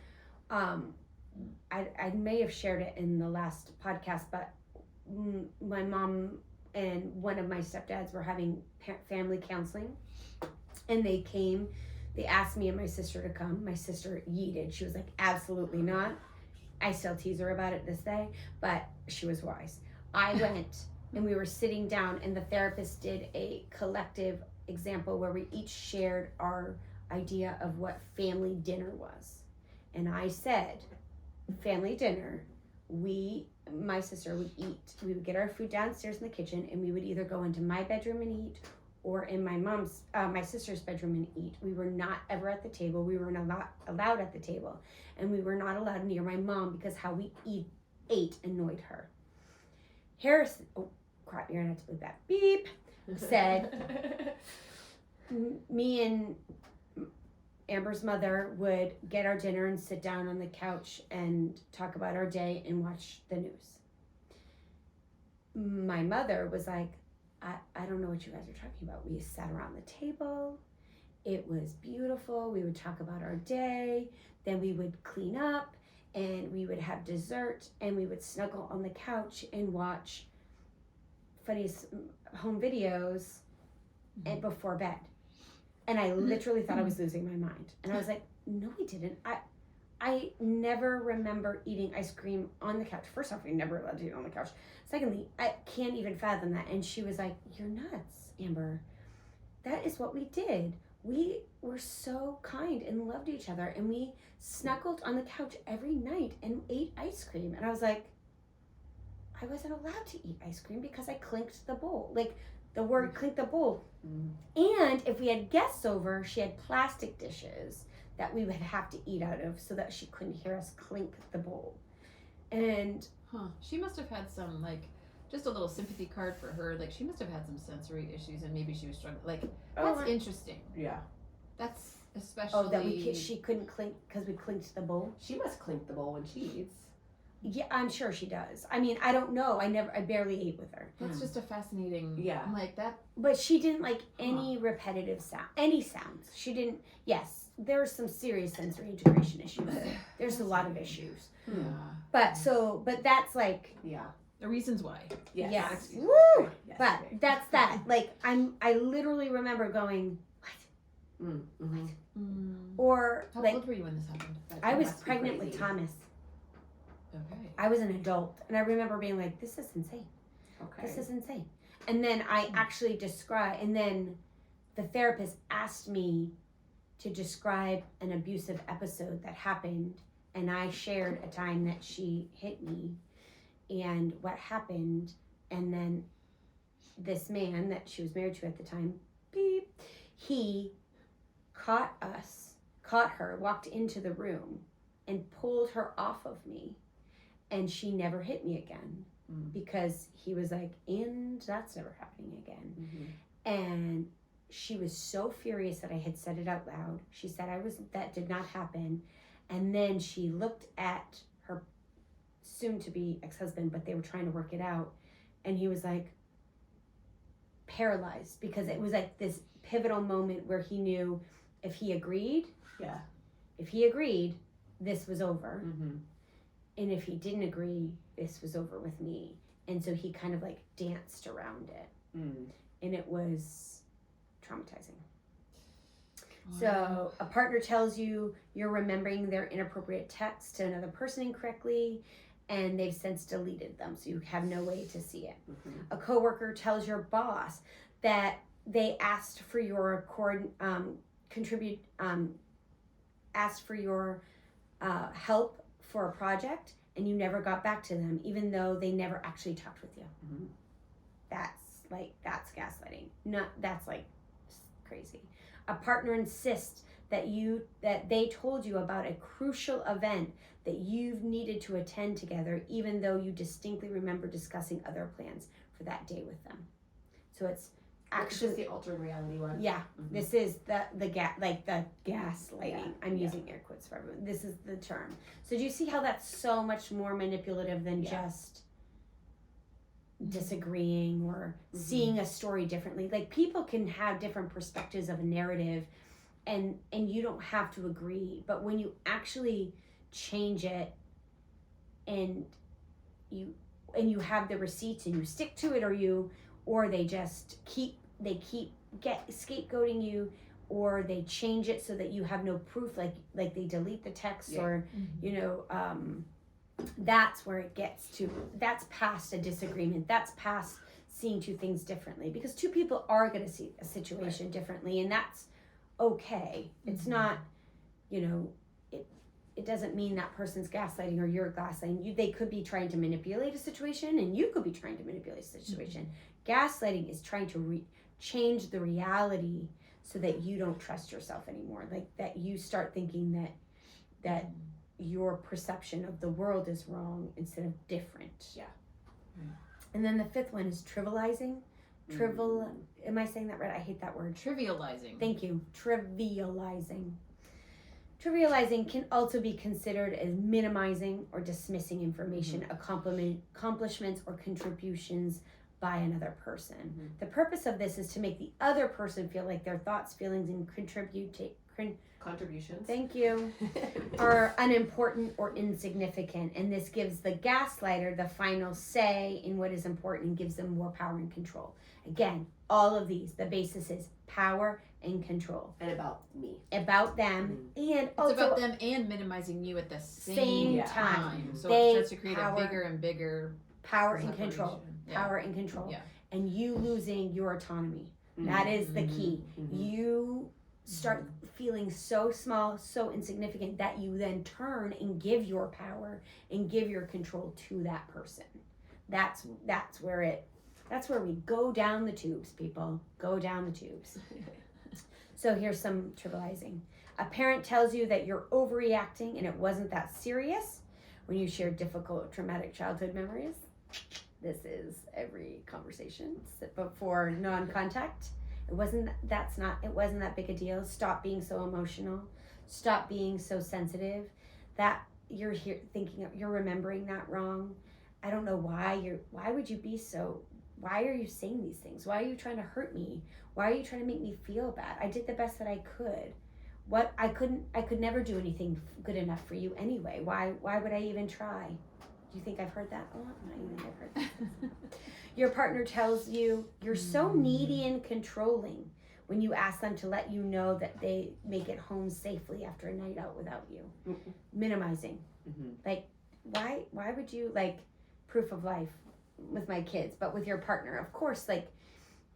I may have shared it in the last podcast, but my mom and one of my stepdads were having family counseling, and they asked me and my sister to come. My sister yeeted. She was like, absolutely not. I still tease her about it this day, but she was wise. I went, and we were sitting down, and the therapist did a collective example where we each shared our idea of what family dinner was. And I said, family dinner, my sister would eat. We would get our food downstairs in the kitchen, and we would either go into my bedroom and eat, or in my sister's bedroom and eat. We were not ever at the table. We were not allowed at the table. And we were not allowed near my mom because how we ate annoyed her. Harris, oh crap, you're gonna have to put that beep, said, me and Amber's mother would get our dinner and sit down on the couch and talk about our day and watch the news. My mother was like, I don't know what you guys are talking about. We sat around the table. It was beautiful. We would talk about our day. Then we would clean up and we would have dessert and we would snuggle on the couch and watch funny home videos and before bed. And I literally thought I was losing my mind. And I was like, no, we didn't. I never remember eating ice cream on the couch. First off, you're never allowed to eat on the couch. Secondly, I can't even fathom that. And she was like, you're nuts, Amber. That is what we did. We were so kind and loved each other. And we snuggled on the couch every night and ate ice cream. And I was like, I wasn't allowed to eat ice cream because I clinked the bowl. Like, the word clinked the bowl. And if we had guests over, she had plastic dishes that we would have to eat out of so that she couldn't hear us clink the bowl. And she must have had some, like, just a little sympathy card for her. Like, she must have had some sensory issues and maybe she was struggling. Like, that's interesting. Yeah. That's especially... that she couldn't clink because we clinked the bowl? She must clink the bowl when she eats. Yeah, I'm sure she does. I mean, I don't know. I barely ate with her. That's just a fascinating... Yeah. Like, that... But she didn't like any repetitive sound. Any sounds. She didn't... Yes, there's some serious sensory integration issues. There's a lot of issues. Yeah. But that's like... Yeah. The reasons why. Yes. Yeah. Woo! Yes. But that's that. Like, I literally remember going, what? Or, How like... old were you when this happened? I was pregnant with Thomas. Okay. I was an adult, and I remember being like, this is insane. Okay. This is insane. And then I actually and then the therapist asked me to describe an abusive episode that happened, and I shared a time that she hit me, and what happened. And then this man that she was married to at the time, beep, he caught her, walked into the room and pulled her off of me. And she never hit me again because he was like, and that's never happening again. And she was so furious that I had said it out loud. She said that did not happen. And then she looked at her soon-to-be ex-husband, but they were trying to work it out. And he was like paralyzed because it was like this pivotal moment where he knew if he agreed, this was over. And if he didn't agree, this was over with me. And so he kind of like danced around it. And it was traumatizing. Wow. So a partner tells you you're remembering their inappropriate text to another person incorrectly, and they've since deleted them, so you have no way to see it. A coworker tells your boss that they asked for your help for a project, and you never got back to them, even though they never actually talked with you. That's gaslighting. That's like crazy. A partner insists that they told you about a crucial event that you've needed to attend together, even though you distinctly remember discussing other plans for that day with them. So it's actually the altered reality one. Yeah, this is the gaslighting. I'm using air quotes for everyone. This is the term. So do you see how that's so much more manipulative than just disagreeing or seeing a story differently? Like, people can have different perspectives of a narrative, and you don't have to agree. But when you actually change it, and you have the receipts and you stick to it, or they just keep scapegoating you, or they change it so that you have no proof, like they delete the text, or that's where it gets to. That's past a disagreement. That's past seeing two things differently, because two people are going to see a situation differently, and that's okay. It's not, it doesn't mean that person's gaslighting or you're gaslighting. They could be trying to manipulate a situation, and you could be trying to manipulate a situation. Gaslighting is trying to change the reality so that you don't trust yourself anymore. Like, that you start thinking that your perception of the world is wrong instead of different. Yeah. And then the fifth one is trivializing. Am I saying that right? I hate that word. Trivializing. Thank you. Trivializing. Trivializing can also be considered as minimizing or dismissing information, accomplishments, or contributions by another person. The purpose of this is to make the other person feel like their thoughts, feelings, and contributions. Thank you. Are unimportant or insignificant, and this gives the gaslighter the final say in what is important and gives them more power and control. Again, all of these, the basis is power and control. And about me. About them, and also it's about them and minimizing you at the same time. So it starts to create a bigger and bigger power and control. Power and control. Yeah. And you losing your autonomy. That is the key. You start feeling so small, so insignificant, that you then turn and give your power and give your control to that person. That's where we go down the tubes, people. Go down the tubes. So here's some trivializing. A parent tells you that you're overreacting and it wasn't that serious when you share difficult, traumatic childhood memories. This is every conversation before non-contact. It wasn't that big a deal. Stop being so emotional. Stop being so sensitive. That you're here thinking you're remembering that wrong. I don't know why would you be so. Why are you saying these things? Why are you trying to hurt me? Why are you trying to make me feel bad? I did the best that I could. I could never do anything good enough for you anyway. Why would I even try? Do you think I've heard that a lot? No, you think I've heard that. Your partner tells you you're so needy and controlling when you ask them to let you know that they make it home safely after a night out without you. Minimizing. Like, why would you, like, proof of life with my kids, but with your partner? Of course, like,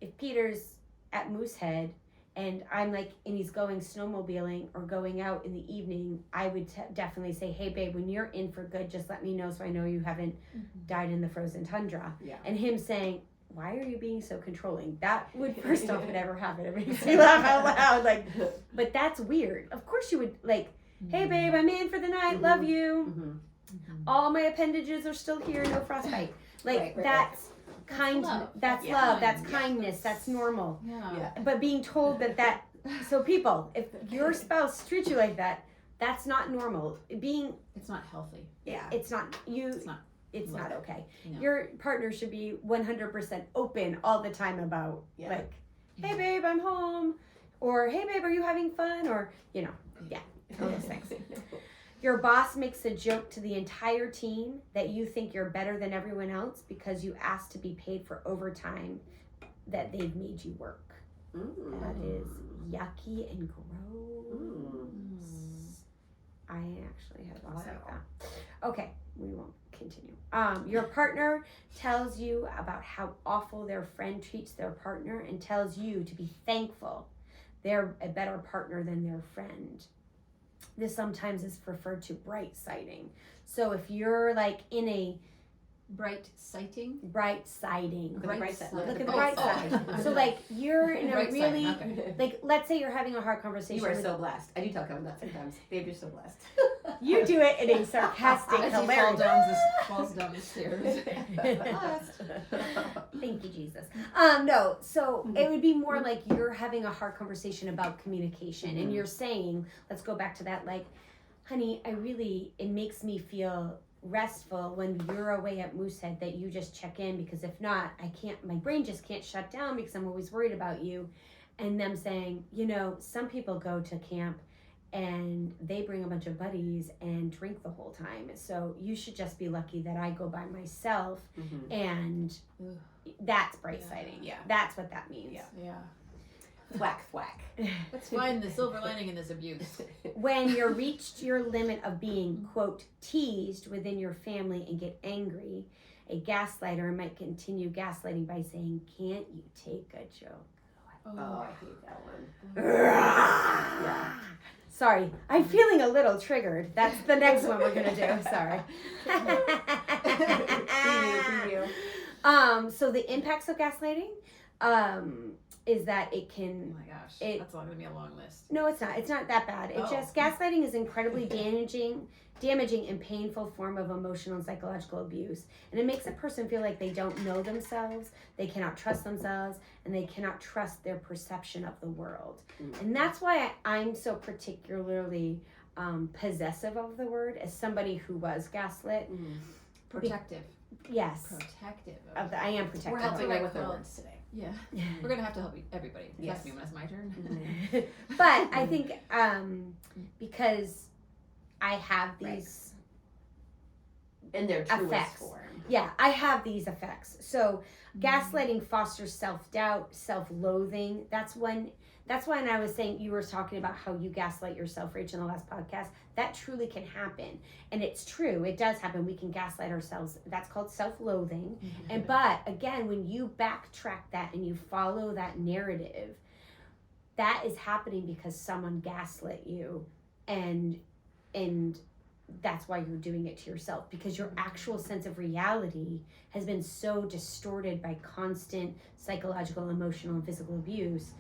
if Peter's at Moosehead and I'm like, and he's going snowmobiling or going out in the evening, I would definitely say, hey babe, when you're in for good, just let me know so I know you haven't died in the frozen tundra. Yeah. And him saying, why are you being so controlling? That would, first off, never happen. It makes me laugh out loud. Like, but that's weird. Of course you would, like, hey babe, I'm in for the night, love you. All my appendages are still here, no frostbite. Like, that's kind, that's love, that's kindness, that's normal. Yeah. But being told that, so people, if your spouse treats you like that, that's not normal. It's not healthy. It's not, it's not okay. No. Your partner should be 100% open all the time about, like, hey babe, I'm home, or hey babe, are you having fun, or, all those things. Your boss makes a joke to the entire team that you think you're better than everyone else because you asked to be paid for overtime that they've made you work. That is yucky and gross. I actually had a boss like that. Okay, we won't continue. Your partner tells you about how awful their friend treats their partner and tells you to be thankful they're a better partner than their friend. This sometimes is referred to bright sighting. So if you're like in a bright siding. Look at the bright side. Oh. So like you're in a Bright really siding, okay. like, let's say you're having a hard conversation. You are with, so blessed. I do tell Kevin that sometimes. Babe, you're so blessed. you do it in a sarcastic, As he hilarious. falls down the stairs. Thank you, Jesus. No, so it would be more like you're having a hard conversation about communication, and you're saying, let's go back to that, like, honey, it makes me feel restful when you're away at Moosehead that you just check in, because if not, my brain just can't shut down because I'm always worried about you. And them saying, some people go to camp and they bring a bunch of buddies and drink the whole time. So you should just be lucky that I go by myself. And that's bright sighting. Yeah. That's what that means. Yeah. Thwack, thwack. Let's find the silver lining in this abuse. When you're reached your limit of being, quote, teased within your family and get angry, a gaslighter might continue gaslighting by saying, can't you take a joke? Oh, I hate that one. Yeah. Sorry, I'm feeling a little triggered. That's the next one we're gonna do. Sorry. Preview. So the impacts of gaslighting, is that it can. Oh my gosh, that's going to be a long list. No, it's not. It's not that bad. It just gaslighting is incredibly damaging and painful form of emotional and psychological abuse, and it makes a person feel like they don't know themselves, they cannot trust themselves, and they cannot trust their perception of the world. And that's why I'm so particularly possessive of the word as somebody who was gaslit. Protective. Yes. Protective. I am protective. We're helping her with the words today. Yeah. We're going to have to help everybody. Trust me when it's my turn. But I think because I have these in their truest effects. Form. Yeah, I have these effects. So gaslighting fosters self-doubt, self-loathing. That's when I was saying, you were talking about how you gaslight yourself, Rachel, in the last podcast. That truly can happen. And it's true. It does happen. We can gaslight ourselves. That's called self-loathing. But again, when you backtrack that and you follow that narrative, that is happening because someone gaslit you, and that's why you're doing it to yourself, because your actual sense of reality has been so distorted by constant psychological, emotional, and physical abuse.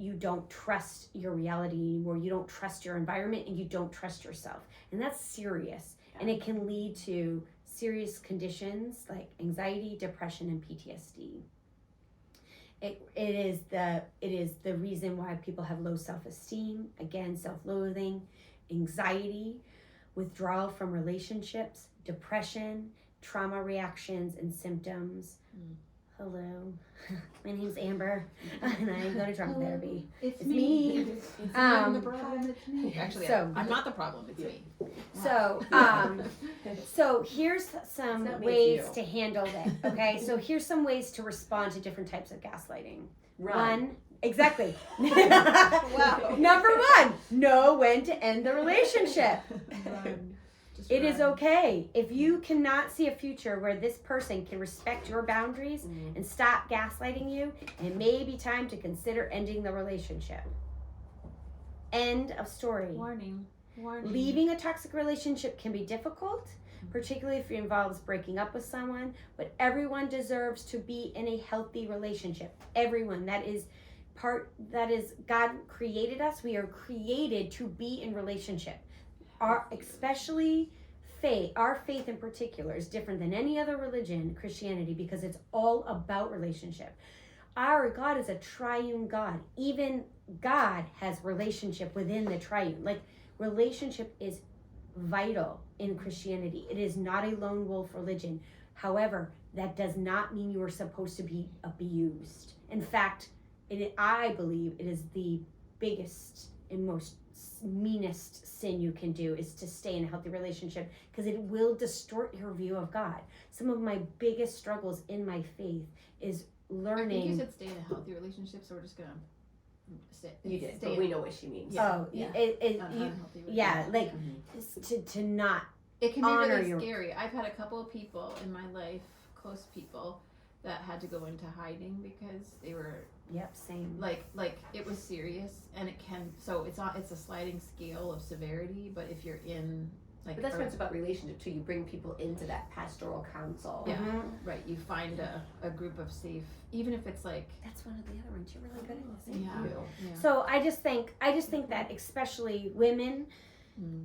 You don't trust your reality anymore. You don't trust your environment, and you don't trust yourself. And that's serious. And it can lead to serious conditions like anxiety, depression, and PTSD. It is the reason why people have low self-esteem, again, self-loathing, anxiety, withdrawal from relationships, depression, trauma reactions, and symptoms. Hello, my name's Amber, and I'm going to trauma therapy. It's me. It's not the problem, it's me. Actually, So- I'm not the problem, it's me. So here's some That makes ways you. to handle that. Okay, so here's some ways to respond to different types of gaslighting. Run. One, exactly. Wow. Number one, know when to end the relationship. Run. Just It is okay. If you cannot see a future where this person can respect your boundaries and stop gaslighting you, it may be time to consider ending the relationship. End of story. Warning. Leaving a toxic relationship can be difficult, particularly if it involves breaking up with someone, but everyone deserves to be in a healthy relationship. Everyone. That is God created us. We are created to be in relationship. Our faith in particular is different than any other religion, Christianity, because it's all about relationship. Our God is a triune God. Even God has relationship within the triune. Like, relationship is vital in Christianity. It is not a lone wolf religion. However, that does not mean you are supposed to be abused. In fact, I believe it is the biggest and most meanest sin you can do is to stay in a healthy relationship, because it will distort your view of God. Some of my biggest struggles in my faith is learning. I think you said stay in a healthy relationship, so we're just gonna stay. You did, but we know what she means. Yeah. To not. It can be honor really your... scary. I've had a couple of people in my life, close people, that had to go into hiding because they were. Yep, same. Like it was serious, and it can. So it's a sliding scale of severity. But if you're in but that's what it's about relationship too. You bring people into that pastoral counsel. Yeah, right. You find a group of safe, even if it's like. That's one of the other ones. You're really good at this. Yeah. So I just think that especially women.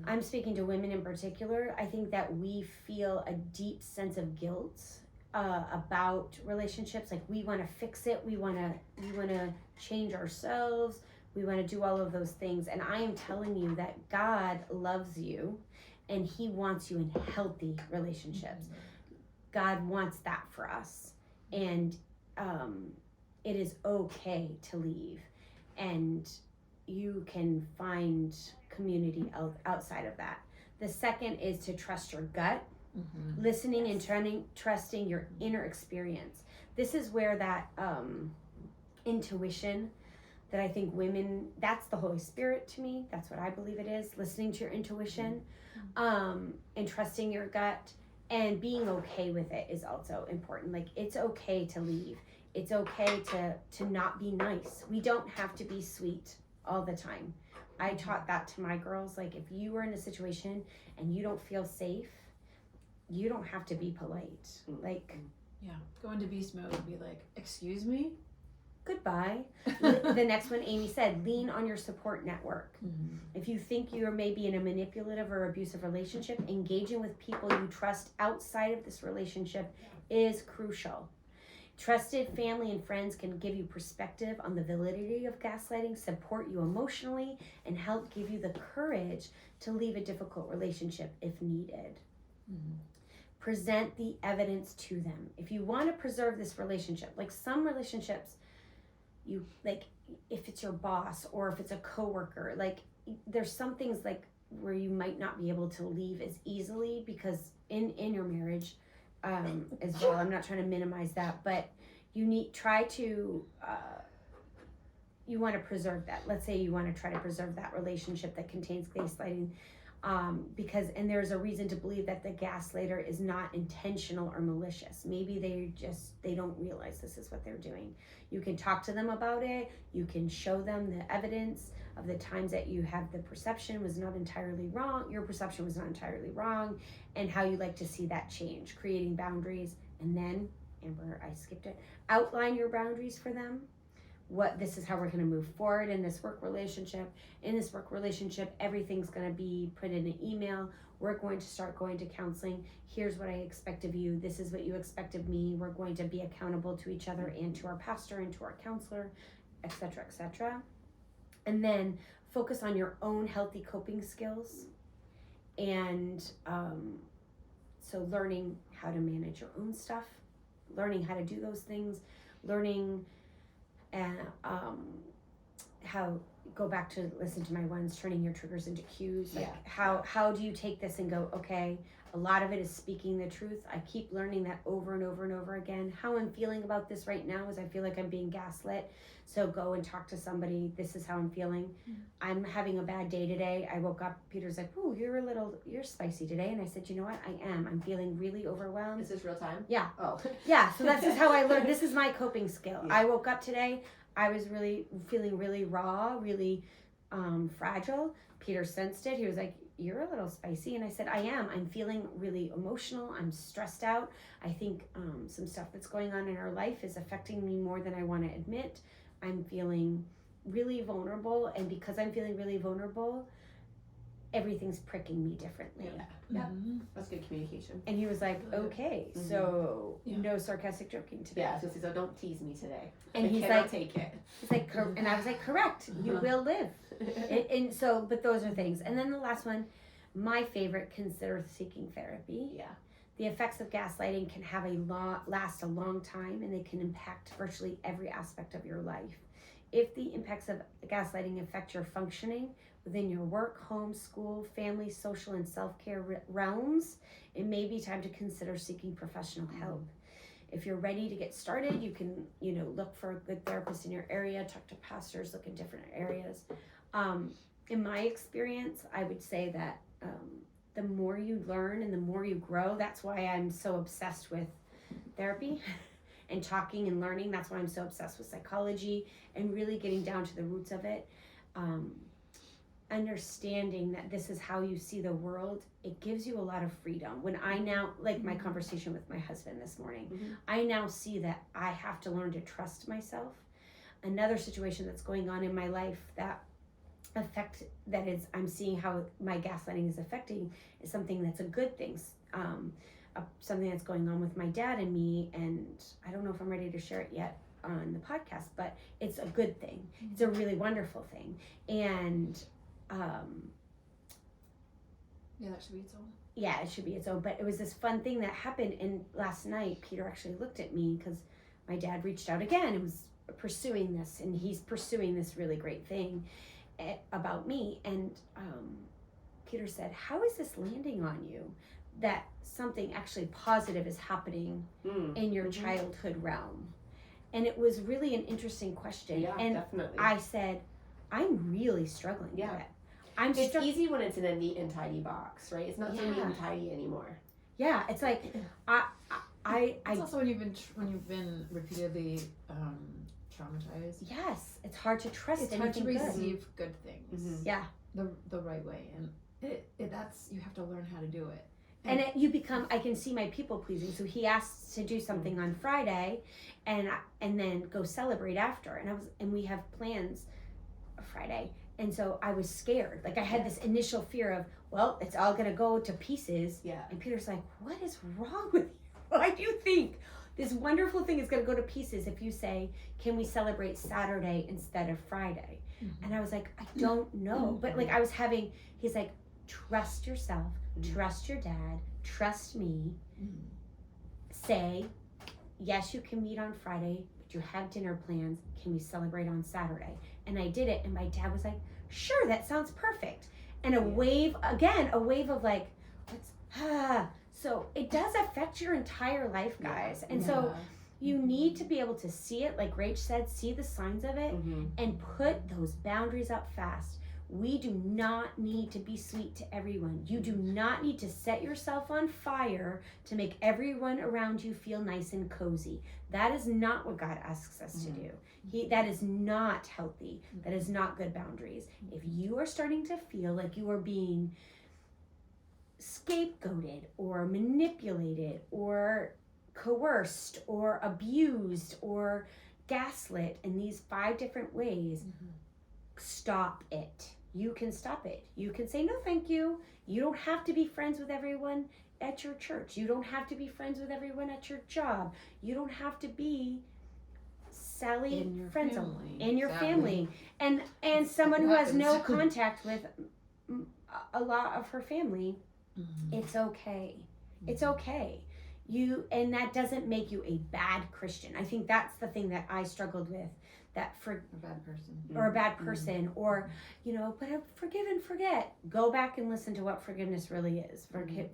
I'm speaking to women in particular. I think that we feel a deep sense of guilt about relationships. Like, we want to fix it. We want to change ourselves. We want to do all of those things. And I am telling you that God loves you, and He wants you in healthy relationships. God wants that for us, and it is okay to leave, and you can find community outside of that. The second is to trust your gut. Listening and trusting your inner experience. This is where that intuition that I think women, that's the Holy Spirit to me. That's what I believe it is. Listening to your intuition and trusting your gut and being okay with it is also important. Like, it's okay to leave. It's okay to not be nice. We don't have to be sweet all the time. I taught that to my girls. Like, if you are in a situation and you don't feel safe, you don't have to be polite. Like, go into beast mode and be like, excuse me, goodbye. The next one, Amy said, lean on your support network. If you think you're maybe in a manipulative or abusive relationship, engaging with people you trust outside of this relationship is crucial. Trusted family and friends can give you perspective on the validity of gaslighting, support you emotionally, and help give you the courage to leave a difficult relationship if needed. Present the evidence to them. If you want to preserve this relationship, like some relationships, you like, if it's your boss or if it's a coworker, like, there's some things like where you might not be able to leave as easily because in your marriage as well. I'm not trying to minimize that, but you want to preserve that. Let's say you want to try to preserve that relationship that contains gaslighting. Because there's a reason to believe that the gaslighter is not intentional or malicious. Maybe they don't realize this is what they're doing. You can talk to them about it. You can show them the evidence of the times that you have the perception was not entirely wrong. Your perception was not entirely wrong, and how you like to see that change, creating boundaries. And then, Amber, I skipped it. Outline your boundaries for them. This is how we're going to move forward in this work relationship. In this work relationship, everything's going to be put in an email. We're going to start going to counseling. Here's what I expect of you. This is what you expect of me. We're going to be accountable to each other and to our pastor and to our counselor, etc., etc. And then focus on your own healthy coping skills. And so learning how to manage your own stuff, learning how to do those things, learning go back to listen to my ones, turning your triggers into cues. Like how do you take this and go, okay, a lot of it is speaking the truth. I keep learning that over and over and over again. How I'm feeling about this right now is I feel like I'm being gaslit. So go and talk to somebody. This is how I'm feeling. Mm-hmm. I'm having a bad day today. I woke up, Peter's like, "Ooh, you're spicy today." And I said, "You know what? I am. I'm feeling really overwhelmed." Is this real time? Yeah. Oh. Yeah, so that's just how I learned. This is my coping skill. Yeah. I woke up today. I was feeling really raw, really fragile. Peter sensed it. He was like, "You're a little spicy." And I said, "I am. I'm feeling really emotional. I'm stressed out. I think some stuff that's going on in our life is affecting me more than I want to admit. I'm feeling really vulnerable. And because I'm feeling really vulnerable, everything's pricking me differently." Yeah. Mm-hmm. That's good communication. And he was like, "Okay, so no sarcastic joking today." Yeah, so don't tease me today. And he's like, like, take it. He's like, and I was like, "Correct, you will live." and so, but those are things. And then the last one, my favorite, consider seeking therapy. Yeah. The effects of gaslighting can last a long time, and they can impact virtually every aspect of your life. If the impacts of gaslighting affect your functioning within your work, home, school, family, social, and self-care realms, it may be time to consider seeking professional help. If you're ready to get started, you can, look for a good therapist in your area, talk to pastors, look in different areas. In my experience, I would say that the more you learn and the more you grow, that's why I'm so obsessed with therapy and talking and learning. That's why I'm so obsessed with psychology and really getting down to the roots of it. Understanding that this is how you see the world, it gives you a lot of freedom. When I now, like my conversation with my husband this morning, I now see that I have to learn to trust myself. Another situation that's going on in my life I'm seeing how my gaslighting is affecting is something that's a good thing. Something that's going on with my dad and me, and I don't know if I'm ready to share it yet on the podcast, but it's a good thing. It's a really wonderful thing. And that should be its own. Yeah, it should be its own. But it was this fun thing that happened, and last night Peter actually looked at me because my dad reached out again and was pursuing this, and he's pursuing this really great thing about me. And Peter said, "How is this landing on you that something actually positive is happening in your childhood realm?" And it was really an interesting question. Yeah, and definitely. I said, "I'm really struggling with it." It's easy when it's in a neat and tidy box, right? It's not so neat and tidy anymore. Yeah, it's like It's also when you've been repeatedly traumatized. Yes, it's hard to trust. It's hard to receive good things. Yeah, the right way, and that's you have to learn how to do it. And you become. I can see my people pleasing. So he asked to do something on Friday, and then go celebrate after. And we have plans Friday. And so I was scared. Like I had this initial fear of, well, it's all gonna go to pieces. Yeah. And Peter's like, "What is wrong with you? Why do you think this wonderful thing is gonna go to pieces if you say, can we celebrate Saturday instead of Friday?" And I was like, "I don't know." But like he's like, "Trust yourself, trust your dad, trust me. Say, yes, you can meet on Friday, but you have dinner plans. Can we celebrate on Saturday?" And I did it, and my dad was like, "Sure, that sounds perfect." And a wave of like, so it does affect your entire life, guys. And so you need to be able to see it, like Rach said, see the signs of it, and put those boundaries up fast. We do not need to be sweet to everyone. You do not need to set yourself on fire to make everyone around you feel nice and cozy. That is not what God asks us to do. That is not healthy. That is not good boundaries. If you are starting to feel like you are being scapegoated or manipulated or coerced or abused or gaslit in these 5 different ways, stop it. You can stop it. You can say, "No, thank you." You don't have to be friends with everyone at your church. You don't have to be friends with everyone at your job. You don't have to be Sally in your friends family. in your family. And someone who has no contact with a lot of her family. It's okay. It's okay. And that doesn't make you a bad Christian. I think that's the thing that I struggled with a bad person. Or a bad person, or, but I forgive and forget. Go back and listen to what forgiveness really is.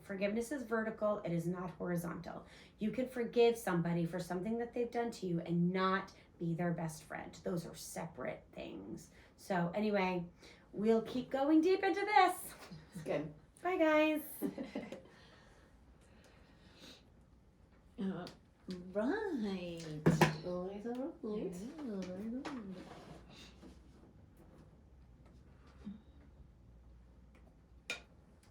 Forgiveness is vertical, it is not horizontal. You can forgive somebody for something that they've done to you and not be their best friend. Those are separate things. So anyway, we'll keep going deep into this. It's good. Bye, guys. Right.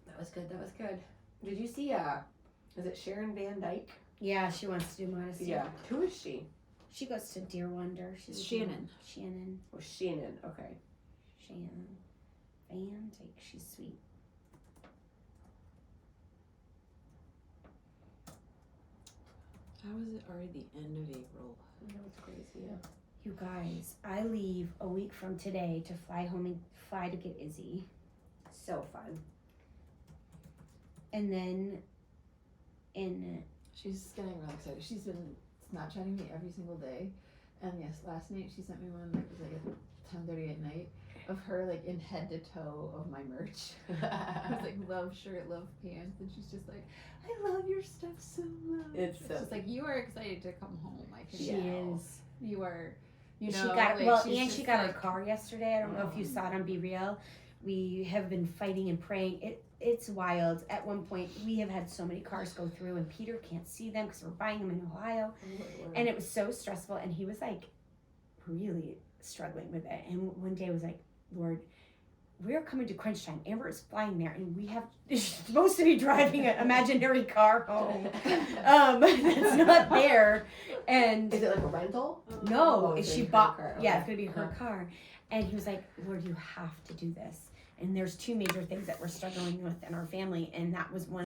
That was good. That was good. Did you see? Is it Sharon Van Dyke? Yeah, she wants to do modesty. Yeah. Who is she? She goes to Deer Wonder. She's Shannon. Shannon. Oh, Shannon. Okay. Shannon. Van Dyke. She's sweet. How is it already the end of April? I know it's crazy. Yeah. You guys, I leave a week from today to fly home and fly to get Izzy. So fun. And then She's getting really excited. She's been Snapchatting me every single day. And yes, last night she sent me one that was like at 10:30 at night of her like in head to toe of my merch. I was like, love shirt, love pants, and she's just like, I love your stuff so much. It's so just like, you are excited to come home. I can she tell. is. You are, She know, got like, she's and just she got her like, car yesterday. I don't know if you saw it on Be Real. We have been fighting and praying. It's wild. At one point, we have had so many cars go through, and Peter can't see them because we're buying them in Ohio, and it was so stressful. And he was like, really struggling with it. And one day I was like, Lord, we're coming to crunch time. Amber is flying there, and she's supposed to be driving an imaginary car home. That's not there. And is it like a rental? no, it's she her bought. car. Yeah, Okay. it's gonna be her car. And he was like, Lord, you have to do this. And there's two major things that we're struggling with in our family, and that was one.